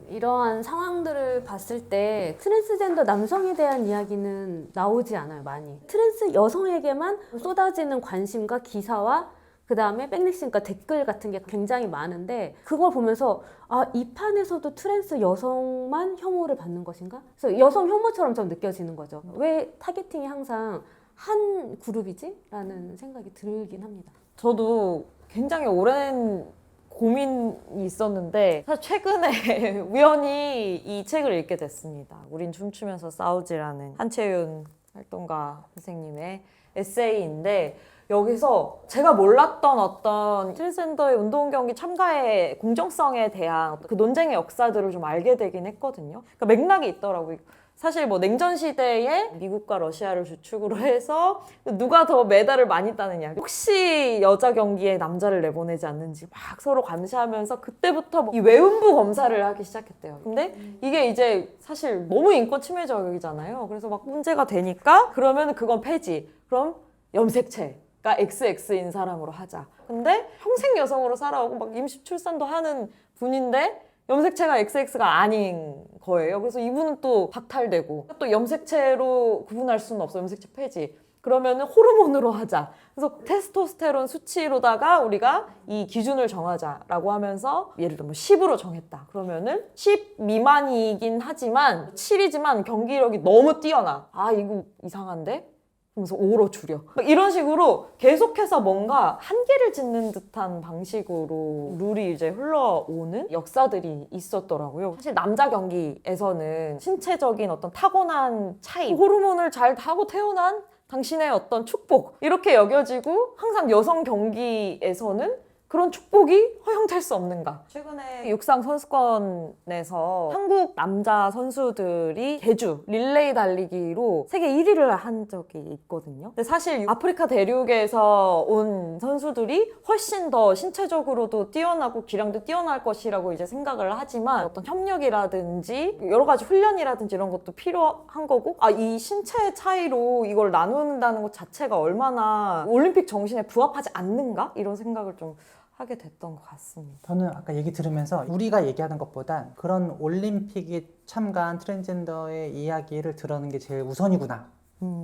Speaker 4: 이러한 상황들을 봤을 때 트랜스젠더 남성에 대한 이야기는 나오지 않아요, 많이. 트랜스 여성에게만 쏟아지는 관심과 기사와 그 다음에 백리신과 댓글 같은 게 굉장히 많은데 그걸 보면서 아, 이 판에서도 트랜스 여성만 혐오를 받는 것인가? 그래서 여성 혐오처럼 좀 느껴지는 거죠. 왜 타겟팅이 항상 한 그룹이지? 라는 생각이 들긴 합니다.
Speaker 2: 저도 굉장히 오랜 고민이 있었는데 사실 최근에 우연히 이 책을 읽게 됐습니다. 우린 춤추면서 싸우지라는 한채윤 활동가 선생님의 에세이인데 여기서 제가 몰랐던 어떤 트랜스젠더의 운동 경기 참가의 공정성에 대한 그 논쟁의 역사들을 좀 알게 되긴 했거든요. 그러니까 맥락이 있더라고요. 사실 뭐 냉전 시대에 미국과 러시아를 주축으로 해서 누가 더 메달을 많이 따느냐, 혹시 여자 경기에 남자를 내보내지 않는지 막 서로 감시하면서 그때부터 이 외음부 검사를 하기 시작했대요. 근데 이게 이제 사실 너무 인권 침해 저격이잖아요. 그래서 막 문제가 되니까 그러면 그건 폐지. 그럼 염색체가 XX인 사람으로 하자. 근데 평생 여성으로 살아오고 막 임시 출산도 하는 분인데 염색체가 XX가 아닌 거예요. 그래서 이분은 또 박탈되고 또 염색체로 구분할 수는 없어. 염색체 폐지. 그러면은 호르몬으로 하자. 그래서 테스토스테론 수치로다가 우리가 이 기준을 정하자라고 하면서 예를 들면 10으로 정했다. 그러면은 10 미만이긴 하지만 7이지만 경기력이 너무 뛰어나. 아, 이거 이상한데? 그러면서 5로 줄여. 이런 식으로 계속해서 뭔가 한계를 짓는 듯한 방식으로 룰이 이제 흘러오는 역사들이 있었더라고요. 사실 남자 경기에서는 신체적인 어떤 타고난 차이, 호르몬을 잘 타고 태어난 당신의 어떤 축복 이렇게 여겨지고 항상 여성 경기에서는 그런 축복이 허용될 수 없는가? 최근에 육상 선수권에서 한국 남자 선수들이 계주, 릴레이 달리기로 세계 1위를 한 적이 있거든요. 근데 사실 아프리카 대륙에서 온 선수들이 훨씬 더 신체적으로도 뛰어나고 기량도 뛰어날 것이라고 이제 생각을 하지만 어떤 협력이라든지 여러 가지 훈련이라든지 이런 것도 필요한 거고 이 신체 차이로 이걸 나눈다는 것 자체가 얼마나 올림픽 정신에 부합하지 않는가? 이런 생각을 좀 하게 됐던 것 같습니다.
Speaker 1: 저는 아까 얘기 들으면서 우리가 얘기하는 것보다 그런 올림픽에 참가한 트랜스젠더의 이야기를 들어는 게 제일 우선이구나.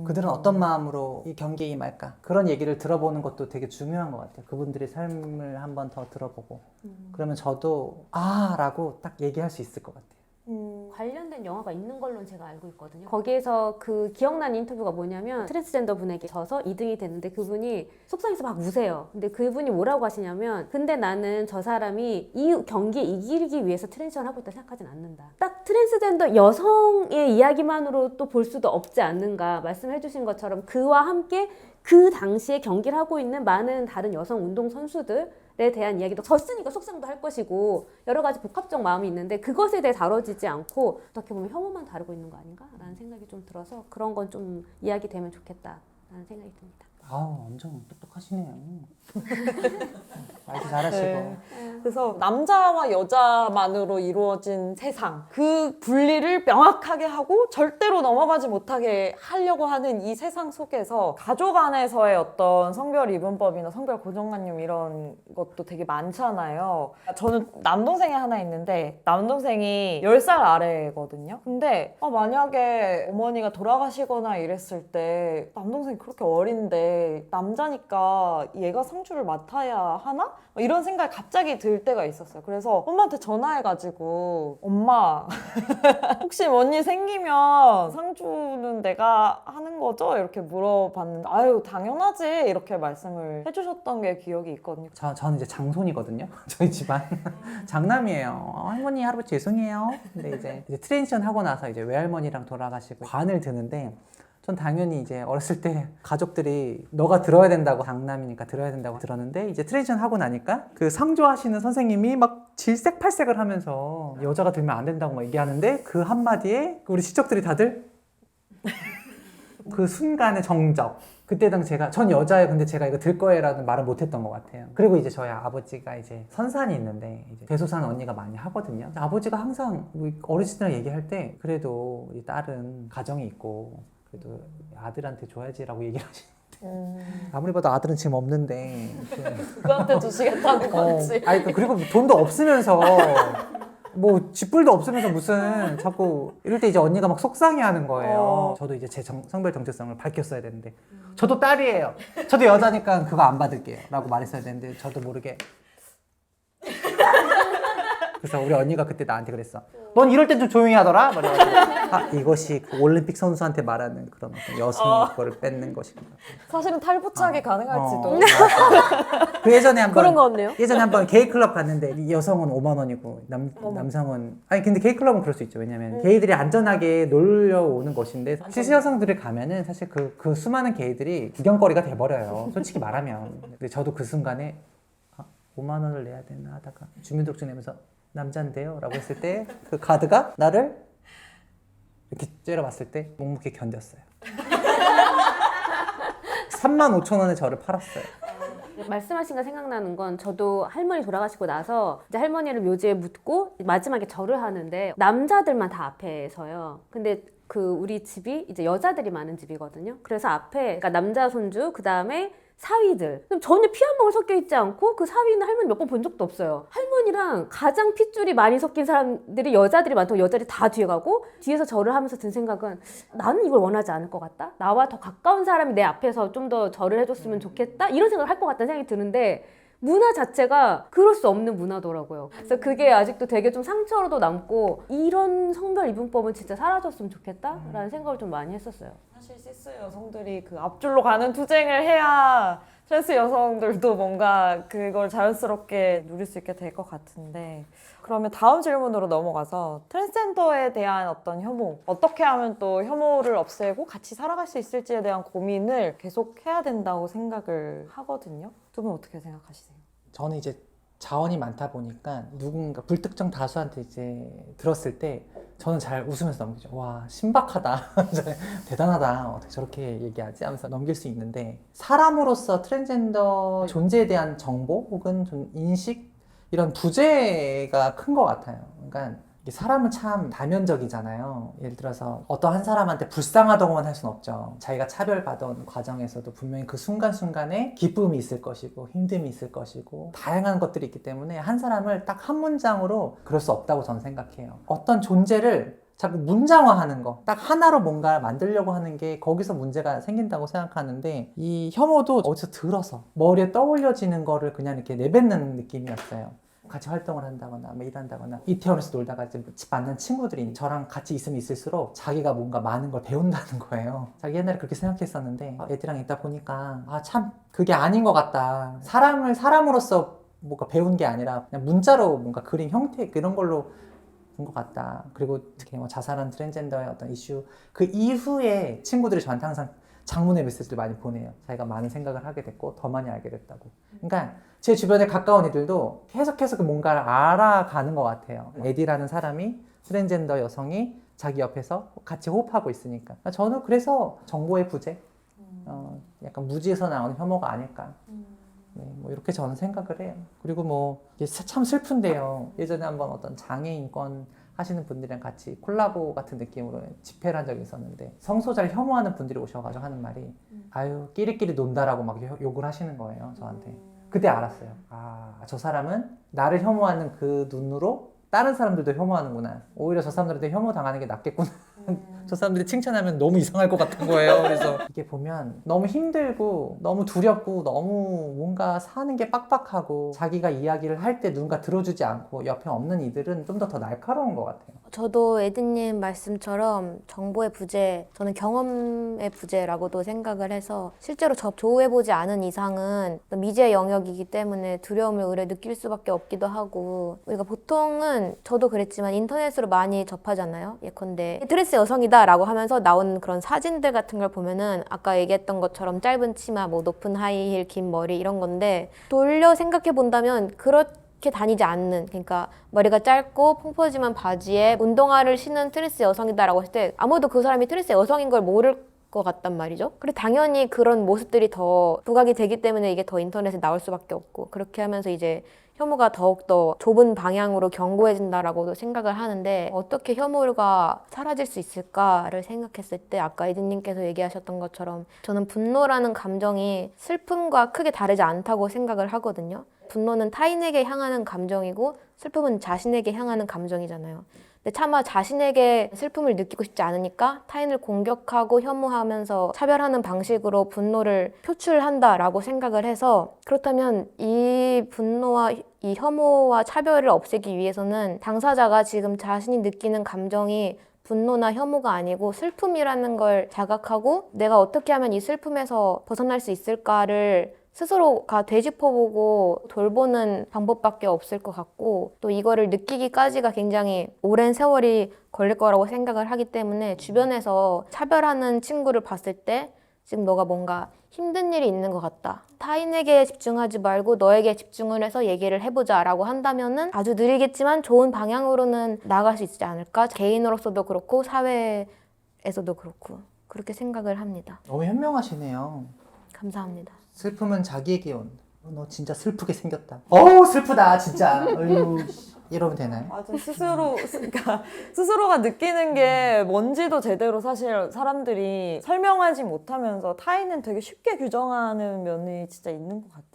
Speaker 1: 그들은 어떤 마음으로 이 경기에 임할까? 그런 얘기를 들어보는 것도 되게 중요한 것 같아요. 그분들의 삶을 한번 더 들어보고 그러면 저도 라고 딱 얘기할 수 있을 것 같아요.
Speaker 4: 관련된 영화가 있는 걸로 제가 알고 있거든요. 거기에서 그 기억나는 인터뷰가 뭐냐면 트랜스젠더 분에게 져서 2등이 됐는데 그분이 속상해서 막 우세요. 근데 그분이 뭐라고 하시냐면 근데 나는 저 사람이 이 경기에 이기기 위해서 트랜지션을 하고 있다 생각하진 않는다. 딱 트랜스젠더 여성의 이야기만으로 또 볼 수도 없지 않는가 말씀해 주신 것처럼 그와 함께 그 당시에 경기를 하고 있는 많은 다른 여성 운동 선수들에 대한 이야기도 졌으니까 속상도 할 것이고 여러 가지 복합적 마음이 있는데 그것에 대해 다뤄지지 않고 어떻게 보면 혐오만 다루고 있는 거 아닌가? 라는 생각이 좀 들어서 그런 건 좀 이야기되면 좋겠다라는 생각이 듭니다.
Speaker 1: 엄청 똑똑하시네요. 말도 잘하시고.
Speaker 2: 네. 그래서 남자와 여자만으로 이루어진 세상, 그 분리를 명확하게 하고 절대로 넘어가지 못하게 하려고 하는 이 세상 속에서 가족 안에서의 어떤 성별 이분법이나 성별 고정관념 이런 것도 되게 많잖아요. 저는 남동생이 하나 있는데 남동생이 10살 아래거든요. 근데 만약에 어머니가 돌아가시거나 이랬을 때 남동생이 그렇게 어린데 게 남자니까 얘가 상주를 맡아야 하나? 막 이런 생각이 갑자기 들 때가 있었어요. 그래서 엄마한테 전화해가지고 엄마 혹시 뭔 일 생기면 상주는 내가 하는 거죠? 이렇게 물어봤는데 아유 당연하지 이렇게 말씀을 해주셨던 게 기억이 있거든요.
Speaker 1: 저는 이제 장손이거든요. 저희 집안 장남이에요. 할머니 할아버지 죄송해요. 근데 이제 트랜지션 하고 나서 이제 외할머니랑 돌아가시고 관을 드는데 전 당연히 이제 어렸을 때 가족들이 너가 들어야 된다고 장남이니까 들어야 된다고 들었는데 이제 트랜지션 하고 나니까 그 상조하시는 선생님이 막 질색팔색을 하면서 여자가 들면 안 된다고 막 얘기하는데 그 한마디에 우리 친척들이 다들 그 순간의 정적. 그때 당시 전 여자예요. 근데 제가 이거 들 거예요라는 말을 못 했던 것 같아요. 그리고 이제 저희 아버지가 이제 선산이 있는데 이제 대소산 언니가 많이 하거든요. 아버지가 항상 우리 어르신이랑 얘기할 때 그래도 우리 딸은 가정이 있고 그래도 아들한테 줘야지라고 얘기를 하시는데 아무리 봐도 아들은 지금 없는데
Speaker 2: 그한테 주시겠다는 건지.
Speaker 1: 아니 그리고 돈도 없으면서 뭐 쥐뿔도 없으면서 무슨 자꾸 이럴 때 이제 언니가 막 속상해하는 거예요. 저도 이제 제 성별 정체성을 밝혔어야 되는데 저도 딸이에요. 저도 여자니까 그거 안 받을게요 라고 말했어야 되는데 저도 모르게 그래서 우리 언니가 그때 나한테 그랬어. 넌 이럴 땐 좀 조용히 하더라. 그래가지고 이것이 그 올림픽 선수한테 말하는 그런 어떤 여성의 거를 뺏는 것인가.
Speaker 2: 사실은 탈부착이 가능할지도.
Speaker 1: 그 예전에 한번
Speaker 3: 그런 거 없네요.
Speaker 1: 예전에 한번 게이클럽 갔는데 이 여성은 5만 원이고 남성은 아니 근데 게이클럽은 그럴 수 있죠. 왜냐면 게이들이 안전하게 놀려 오는 것인데 시시 여성들이 가면은 사실 그 수많은 게이들이 구경거리가 돼버려요. 솔직히 말하면. 근데 저도 그 순간에 5만 원을 내야 되나 하다가 주민등록증 내면서 남잔데요? 라고 했을 때 그 가드가 나를 이렇게 째려봤을 때 묵묵히 견뎠어요. 35,000원에 저를 팔았어요.
Speaker 4: 말씀하신 거 생각나는 건 저도 할머니 돌아가시고 나서 이제 할머니를 묘지에 묻고 마지막에 절을 하는데 남자들만 다 앞에 서요. 근데 그 우리 집이 이제 여자들이 많은 집이거든요. 그래서 앞에 그러니까 남자 손주 그 다음에 사위들 전혀 피 한 방울 섞여 있지 않고 그 사위는 할머니 몇 번 본 적도 없어요. 할머니랑 가장 핏줄이 많이 섞인 사람들이 여자들이 많다고 여자들이 다 뒤에 가고 뒤에서 절을 하면서 든 생각은 나는 이걸 원하지 않을 것 같다. 나와 더 가까운 사람이 내 앞에서 좀 더 절을 해줬으면 좋겠다. 이런 생각을 할 것 같다는 생각이 드는데 문화 자체가 그럴 수 없는 문화더라고요. 그래서 그게 아직도 되게 좀 상처로도 남고 이런 성별 이분법은 진짜 사라졌으면 좋겠다라는 생각을 좀 많이 했었어요.
Speaker 2: 사실 시스 여성들이 그 앞줄로 가는 투쟁을 해야 트랜스 여성들도 뭔가 그걸 자연스럽게 누릴 수 있게 될 것 같은데 그러면 다음 질문으로 넘어가서 트랜스젠더에 대한 어떤 혐오 어떻게 하면 또 혐오를 없애고 같이 살아갈 수 있을지에 대한 고민을 계속 해야 된다고 생각을 하거든요. 두 분 어떻게 생각하시세요?
Speaker 1: 저는 이제 자원이 많다 보니까 누군가 불특정 다수한테 이제 들었을 때 저는 잘 웃으면서 넘기죠. 와 신박하다. 대단하다. 어떻게 저렇게 얘기하지? 하면서 넘길 수 있는데 사람으로서 트랜스젠더 존재에 대한 정보 혹은 좀 인식 이런 부재가 큰 것 같아요. 그러니까 사람은 참 다면적이잖아요. 예를 들어서 어떤 한 사람한테 불쌍하다고만 할 수는 없죠. 자기가 차별받아온 과정에서도 분명히 그 순간순간에 기쁨이 있을 것이고 힘듦이 있을 것이고 다양한 것들이 있기 때문에 한 사람을 딱 한 문장으로 그럴 수 없다고 저는 생각해요. 어떤 존재를 자꾸 문장화하는 거, 딱 하나로 뭔가 만들려고 하는 게 거기서 문제가 생긴다고 생각하는데 이 혐오도 어디서 들어서 머리에 떠올려지는 거를 그냥 이렇게 내뱉는 느낌이었어요. 같이 활동을 한다거나 뭐 일한다거나 이태원에서 놀다가 이제 만난 친구들이 저랑 같이 있으면 있을수록 자기가 뭔가 많은 걸 배운다는 거예요. 자기 옛날에 그렇게 생각했었는데 애들이랑 있다 보니까 참 그게 아닌 것 같다. 사람을 사람으로서 뭔가 배운 게 아니라 그냥 문자로 뭔가 그림 형태 그런 걸로 본 것 같다. 그리고 특히 뭐 자살한 트랜스젠더의 어떤 이슈 그 이후에 친구들이 저한테 항상 장문의 메시지를 많이 보내요. 자기가 많은 생각을 하게 됐고 더 많이 알게 됐다고. 그러니까 제 주변에 가까운 이들도 계속해서 그 뭔가를 알아가는 것 같아요. 에디라는 사람이 트랜스젠더 여성이 자기 옆에서 같이 호흡하고 있으니까. 저는 그래서 정보의 부재, 약간 무지에서 나오는 혐오가 아닐까. 네, 뭐 이렇게 저는 생각을 해요. 그리고 뭐 이게 참 슬픈데요. 예전에 한번 어떤 장애인권 하시는 분들이랑 같이 콜라보 같은 느낌으로 집회를 한 적이 있었는데 성소자를 혐오하는 분들이 오셔가지고 하는 말이 아유 끼리끼리 논다라고 막 욕을 하시는 거예요 저한테. 그때 알았어요. 저 사람은 나를 혐오하는 그 눈으로 다른 사람들도 혐오하는구나. 오히려 저 사람들한테 혐오당하는 게 낫겠구나. 저 사람들이 칭찬하면 너무 이상할 것 같은 거예요. 그래서 이게 보면 너무 힘들고 너무 두렵고 너무 뭔가 사는 게 빡빡하고 자기가 이야기를 할 때 누군가 들어주지 않고 옆에 없는 이들은 좀 더 날카로운 것 같아요.
Speaker 3: 저도 에드님 말씀처럼 정보의 부재, 저는 경험의 부재라고도 생각을 해서 실제로 접조해보지 않은 이상은 미지의 영역이기 때문에 두려움을 오히려 느낄 수밖에 없기도 하고 우리가 보통은 저도 그랬지만 인터넷으로 많이 접하잖아요. 예컨대 드레스 여성이다 라고 하면서 나온 그런 사진들 같은 걸 보면은 아까 얘기했던 것처럼 짧은 치마, 뭐 높은 하이힐, 긴 머리 이런 건데 돌려 생각해 본다면 그렇게 다니지 않는, 그러니까 머리가 짧고 펑퍼짐한 바지에 운동화를 신은 트랜스 여성이다라고 했을 때 아무도 그 사람이 트랜스 여성인 걸 모를 것 같단 말이죠. 그리고 당연히 그런 모습들이 더 부각이 되기 때문에 이게 더 인터넷에 나올 수밖에 없고 그렇게 하면서 이제 혐오가 더욱더 좁은 방향으로 견고해진다라고도 생각을 하는데 어떻게 혐오가 사라질 수 있을까를 생각했을 때 아까 이든님께서 얘기하셨던 것처럼 저는 분노라는 감정이 슬픔과 크게 다르지 않다고 생각을 하거든요. 분노는 타인에게 향하는 감정이고 슬픔은 자신에게 향하는 감정이잖아요. 근데 차마 자신에게 슬픔을 느끼고 싶지 않으니까 타인을 공격하고 혐오하면서 차별하는 방식으로 분노를 표출한다라고 생각을 해서 그렇다면 이 분노와 이 혐오와 차별을 없애기 위해서는 당사자가 지금 자신이 느끼는 감정이 분노나 혐오가 아니고 슬픔이라는 걸 자각하고 내가 어떻게 하면 이 슬픔에서 벗어날 수 있을까를 스스로가 되짚어보고 돌보는 방법밖에 없을 것 같고 또 이거를 느끼기까지가 굉장히 오랜 세월이 걸릴 거라고 생각을 하기 때문에 주변에서 차별하는 친구를 봤을 때 지금 너가 뭔가 힘든 일이 있는 것 같다. 타인에게 집중하지 말고 너에게 집중을 해서 얘기를 해보자 라고 한다면은 아주 느리겠지만 좋은 방향으로는 나아갈 수 있지 않을까? 개인으로서도 그렇고 사회에서도 그렇고 그렇게 생각을 합니다.
Speaker 1: 너무 현명하시네요.
Speaker 3: 감사합니다.
Speaker 1: 슬픔은 자기에게 온다. 너 진짜 슬프게 생겼다. 어우 슬프다 진짜. 어휴, 이러면 되나요?
Speaker 2: 맞아. 그러니까 스스로가 느끼는 게 뭔지도 제대로 사실 사람들이 설명하지 못하면서 타인은 되게 쉽게 규정하는 면이 진짜 있는 것 같아요.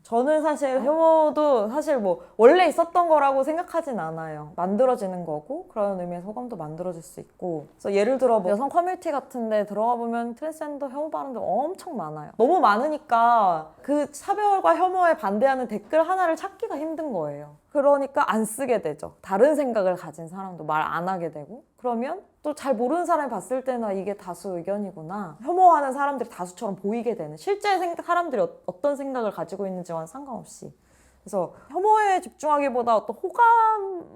Speaker 2: 저는 사실 혐오도 사실 뭐 원래 있었던 거라고 생각하진 않아요. 만들어지는 거고 그런 의미에서 호감도 만들어질 수 있고. 그래서 예를 들어 뭐 여성 커뮤니티 같은 데 들어가 보면 트랜스젠더 혐오 발언들 엄청 많아요. 너무 많으니까 그 차별과 혐오에 반대하는 댓글 하나를 찾기가 힘든 거예요. 그러니까 안 쓰게 되죠. 다른 생각을 가진 사람도 말 안 하게 되고 그러면 또 잘 모르는 사람이 봤을 때나 이게 다수 의견이구나. 혐오하는 사람들이 다수처럼 보이게 되는 실제 사람들이 어떤 생각을 가지고 있는지와는 상관없이 그래서 혐오에 집중하기보다 어떤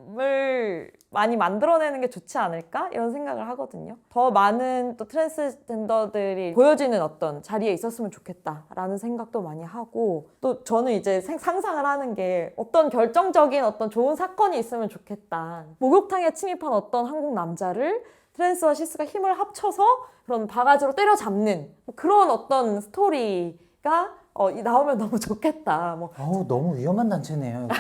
Speaker 2: 호감을 많이 만들어내는 게 좋지 않을까? 이런 생각을 하거든요. 더 많은 또 트랜스젠더들이 보여지는 어떤 자리에 있었으면 좋겠다라는 생각도 많이 하고 또 저는 이제 상상을 하는 게 어떤 결정적인 어떤 좋은 사건이 있으면 좋겠다. 목욕탕에 침입한 어떤 한국 남자를 트랜스와 시스가 힘을 합쳐서 그런 바가지로 때려잡는 그런 어떤 스토리가 나오면 너무 좋겠다. 뭐
Speaker 1: 어우 너무 위험한 단체네요. 여기.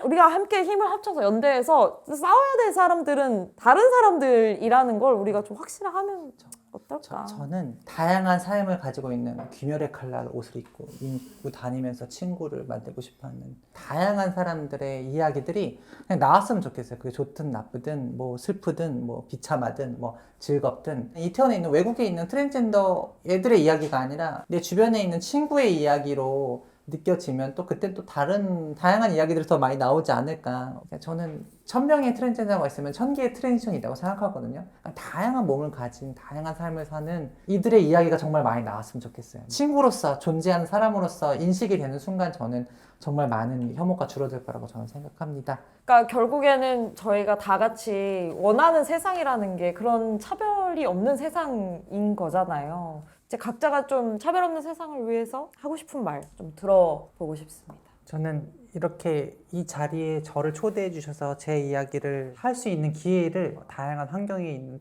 Speaker 2: 우리가 함께 힘을 합쳐서 연대해서 싸워야 될 사람들은 다른 사람들이라는 걸 우리가 좀 확실하면 어떨까?
Speaker 1: 저는 다양한 삶을 가지고 있는 귀멸의 칼날 옷을 입고 다니면서 친구를 만들고 싶어하는 다양한 사람들의 이야기들이 그냥 나왔으면 좋겠어요. 그게 좋든 나쁘든 뭐 슬프든 뭐 비참하든 뭐 즐겁든 이태원에 있는 외국에 있는 트랜스젠더 애들의 이야기가 아니라 내 주변에 있는 친구의 이야기로 느껴지면 또 그때 또 다른 다양한 이야기들이 더 많이 나오지 않을까. 저는 1000명의 트랜스젠더가 있으면 1000개의 트랜지션이 있다고 생각하거든요. 다양한 몸을 가진 다양한 삶을 사는 이들의 이야기가 정말 많이 나왔으면 좋겠어요. 친구로서 존재하는 사람으로서 인식이 되는 순간 저는 정말 많은 혐오가 줄어들 거라고 저는 생각합니다.
Speaker 2: 그러니까 결국에는 저희가 다 같이 원하는 세상이라는 게 그런 차별이 없는 세상인 거잖아요. 이제 각자가 좀 차별 없는 세상을 위해서 하고 싶은 말 좀 들어보고 싶습니다.
Speaker 1: 저는 이렇게 이 자리에 저를 초대해 주셔서 제 이야기를 할 수 있는 기회를 다양한 환경에 있는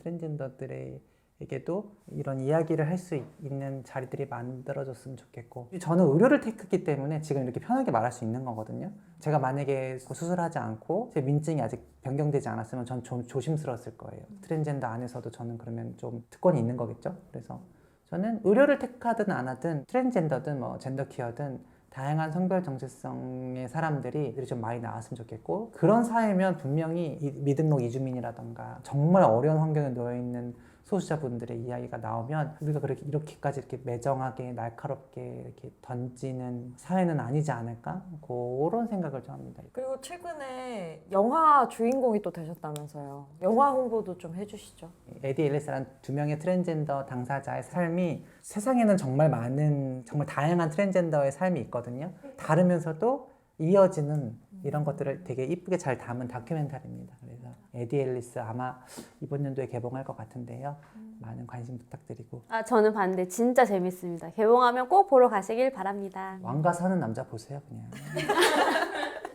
Speaker 1: 트랜스젠더들에게도 이런 이야기를 할 수 있는 자리들이 만들어졌으면 좋겠고 저는 의료를 택했기 때문에 지금 이렇게 편하게 말할 수 있는 거거든요. 제가 만약에 수술하지 않고 제 민증이 아직 변경되지 않았으면 전 좀 조심스러웠을 거예요. 트랜스젠더 안에서도 저는 그러면 좀 특권이 있는 거겠죠. 그래서 저는 의료를 택하든 안 하든 트랜스젠더든 뭐 젠더 퀴어든 다양한 성별 정체성의 사람들이 좀 많이 나왔으면 좋겠고, 그런 사회면 분명히 미등록 이주민이라던가 정말 어려운 환경에 놓여 있는 소수자분들의 이야기가 나오면 우리가 그렇게 이렇게까지 이렇게 매정하게 날카롭게 이렇게 던지는 사회는 아니지 않을까? 그런 생각을 좀 합니다.
Speaker 2: 그리고 최근에 영화 주인공이 또 되셨다면서요. 영화 홍보도 좀 해주시죠.
Speaker 1: 에디 앨리스라는 2명의 트랜스젠더 당사자의 삶이, 세상에는 정말 많은 정말 다양한 트랜스젠더의 삶이 있거든요. 다르면서도 이어지는 이런 것들을 되게 이쁘게 잘 담은 다큐멘터리입니다. 그래서 에디 앨리스 아마 이번 연도에 개봉할 것 같은데요. 많은 관심 부탁드리고.
Speaker 4: 저는 봤는데 진짜 재밌습니다. 개봉하면 꼭 보러 가시길 바랍니다.
Speaker 1: 왕가 사는 남자 보세요, 그냥.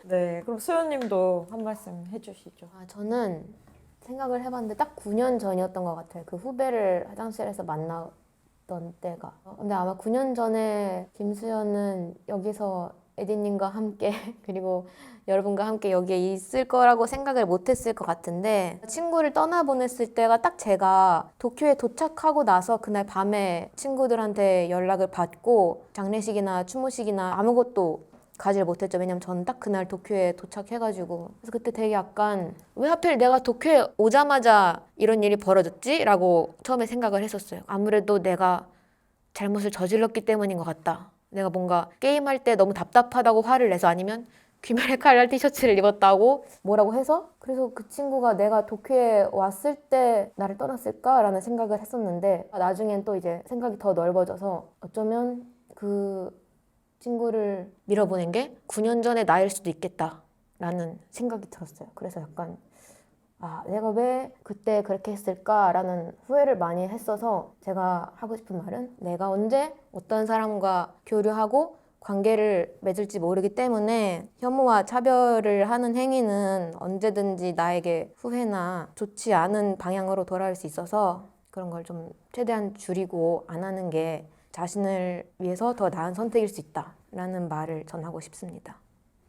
Speaker 2: 네, 그럼 수연님도 한 말씀 해주시죠.
Speaker 3: 저는 생각을 해봤는데 딱 9년 전이었던 것 같아요. 그 후배를 화장실에서 만났던 때가. 근데 아마 9년 전에 김수현은 여기서 에디님과 함께 그리고 여러분과 함께 여기에 있을 거라고 생각을 못했을 것 같은데, 친구를 떠나보냈을 때가 딱 제가 도쿄에 도착하고 나서 그날 밤에 친구들한테 연락을 받고 장례식이나 추모식이나 아무것도 가지를 못했죠. 왜냐면 저는 딱 그날 도쿄에 도착해가지고. 그래서 그때 되게 약간 왜 하필 내가 도쿄에 오자마자 이런 일이 벌어졌지? 라고 처음에 생각을 했었어요. 아무래도 내가 잘못을 저질렀기 때문인 것 같다. 내가 뭔가 게임할 때 너무 답답하다고 화를 내서, 아니면 귀멸의 칼날 티셔츠를 입었다고 뭐라고 해서, 그래서 그 친구가 내가 도쿄에 왔을 때 나를 떠났을까라는 생각을 했었는데, 나중엔 또 이제 생각이 더 넓어져서 어쩌면 그 친구를 밀어보낸 게 9년 전의 나일 수도 있겠다라는 생각이 들었어요. 그래서 약간 내가 왜 그때 그렇게 했을까라는 후회를 많이 했어서, 제가 하고 싶은 말은 내가 언제 어떤 사람과 교류하고 관계를 맺을지 모르기 때문에 혐오와 차별을 하는 행위는 언제든지 나에게 후회나 좋지 않은 방향으로 돌아올 수 있어서 그런 걸 좀 최대한 줄이고 안 하는 게 자신을 위해서 더 나은 선택일 수 있다라는 말을 전하고 싶습니다.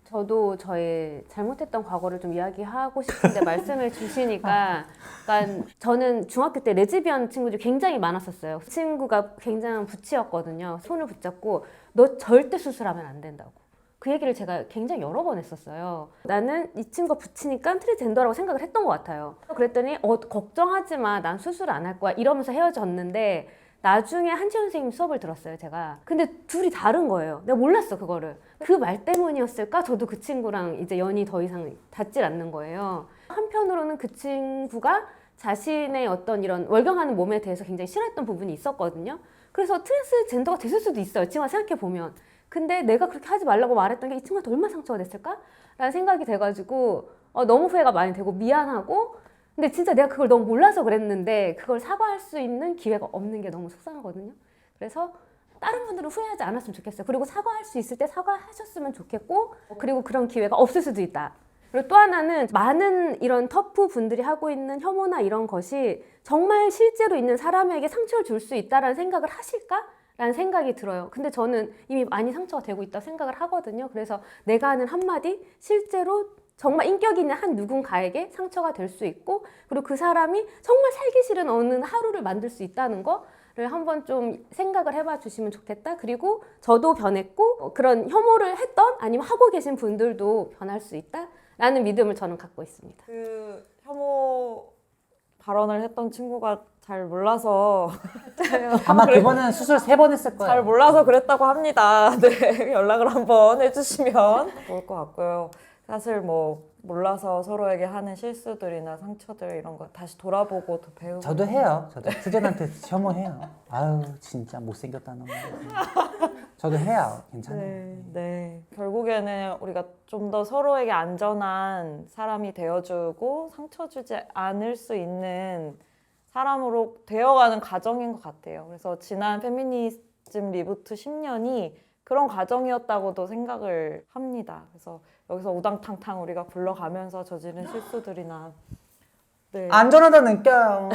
Speaker 4: 저도 저의 잘못했던 과거를 좀 이야기하고 싶은데 말씀을 주시니까, 그러니까 저는 중학교 때 레즈비언 친구들이 굉장히 많았었어요. 그 친구가 굉장한 부치였거든요. 손을 붙잡고 너 절대 수술하면 안 된다고. 그 얘기를 제가 굉장히 여러 번 했었어요. 나는 이 친구가 부치니까 트랜스젠더라고 생각을 했던 것 같아요. 그랬더니 걱정하지 마, 난 수술 안 할 거야 이러면서 헤어졌는데, 나중에 한지원 선생님 수업을 들었어요, 제가. 근데 둘이 다른 거예요. 내가 몰랐어, 그거를. 그 말 때문이었을까? 저도 그 친구랑 이제 연이 더 이상 닿질 않는 거예요. 한편으로는 그 친구가 자신의 어떤 이런 월경하는 몸에 대해서 굉장히 싫어했던 부분이 있었거든요. 그래서 트랜스젠더가 됐을 수도 있어요, 지금 생각해보면. 근데 내가 그렇게 하지 말라고 말했던 게 이 친구한테 얼마나 상처가 됐을까? 라는 생각이 돼가지고 너무 후회가 많이 되고 미안하고, 근데 진짜 내가 그걸 너무 몰라서 그랬는데 그걸 사과할 수 있는 기회가 없는 게 너무 속상하거든요. 그래서 다른 분들은 후회하지 않았으면 좋겠어요. 그리고 사과할 수 있을 때 사과하셨으면 좋겠고, 그리고 그런 기회가 없을 수도 있다. 그리고 또 하나는 많은 이런 터프 분들이 하고 있는 혐오나 이런 것이 정말 실제로 있는 사람에게 상처를 줄 수 있다는 생각을 하실까? 라는 생각이 들어요. 근데 저는 이미 많이 상처가 되고 있다고 생각을 하거든요. 그래서 내가 하는 한마디 실제로 정말 인격 있는 한 누군가에게 상처가 될 수 있고, 그리고 그 사람이 정말 살기 싫은 어느 하루를 만들 수 있다는 거를 한번 좀 생각을 해봐 주시면 좋겠다. 그리고 저도 변했고 그런 혐오를 했던 아니면 하고 계신 분들도 변할 수 있다 라는 믿음을 저는 갖고 있습니다.
Speaker 2: 그 혐오 발언을 했던 친구가 잘 몰라서
Speaker 1: 아마 그거는 수술 3번 했을 거예요.
Speaker 2: 잘 몰라서 그랬다고 합니다. 네, 연락을 한번 해주시면 좋을 것 같고요. 사실 뭐 몰라서 서로에게 하는 실수들이나 상처들 이런 거 다시 돌아보고 더 배우고.
Speaker 1: 저도 해요. 저도 수전한테 혐오해요. 아유 진짜 못생겼다는 거. 저도 해요. 괜찮아요.
Speaker 2: 네. 결국에는 우리가 좀 더 서로에게 안전한 사람이 되어주고 상처 주지 않을 수 있는 사람으로 되어가는 과정인 것 같아요. 그래서 지난 페미니즘 리부트 10년이 그런 과정이었다고도 생각을 합니다. 그래서 여기서 우당탕탕 우리가 굴러가면서 저지른 실수들이나
Speaker 1: 안전하다 느껴요.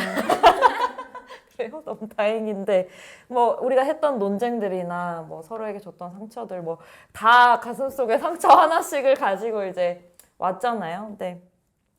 Speaker 2: 그래요? 너무 다행인데 뭐 우리가 했던 논쟁들이나 뭐 서로에게 줬던 상처들 뭐 다 가슴속에 상처 하나씩을 가지고 이제 왔잖아요. 근데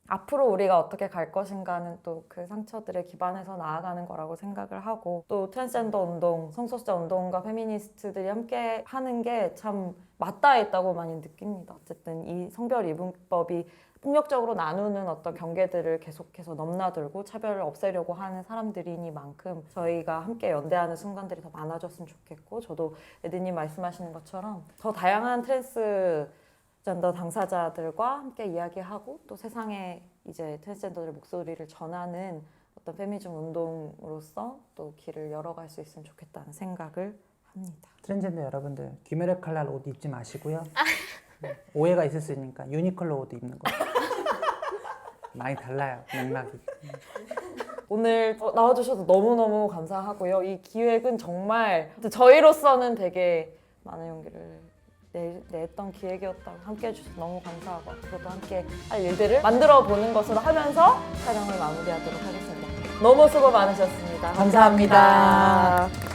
Speaker 2: 앞으로 우리가 어떻게 갈 것인가는 또 그 상처들에 기반해서 나아가는 거라고 생각을 하고 또 트랜스젠더 운동, 성소수자 운동과 페미니스트들이 함께 하는 게 참 맞닿아있다고 많이 느낍니다. 어쨌든 이 성별 이분법이 폭력적으로 나누는 어떤 경계들을 계속해서 넘나들고 차별을 없애려고 하는 사람들이니만큼 저희가 함께 연대하는 순간들이 더 많아졌으면 좋겠고 저도 에드님 말씀하시는 것처럼 더 다양한 트랜스젠더 당사자들과 함께 이야기하고 또 세상에 이제 트랜스젠더들의 목소리를 전하는 어떤 페미니즘 운동으로서 또 길을 열어갈 수 있으면 좋겠다는 생각을 합니다.
Speaker 1: 트랜스젠더 여러분들 귀멸의 칼날 옷 입지 마시고요. 오해가 있을 수 있으니까 유니클로 옷 입는 거. 많이 달라요, 맥락이. 오늘
Speaker 2: 나와주셔서 너무너무 감사하고요. 이 기획은 정말 저희로서는 되게 많은 용기를 냈던 기획이었다고 함께 해주셔서 너무 감사하고 앞으로도 함께 할 일들을 만들어 보는 것으로 하면서 촬영을 마무리하도록 하겠습니다. 너무 수고 많으셨습니다.
Speaker 1: 감사합니다.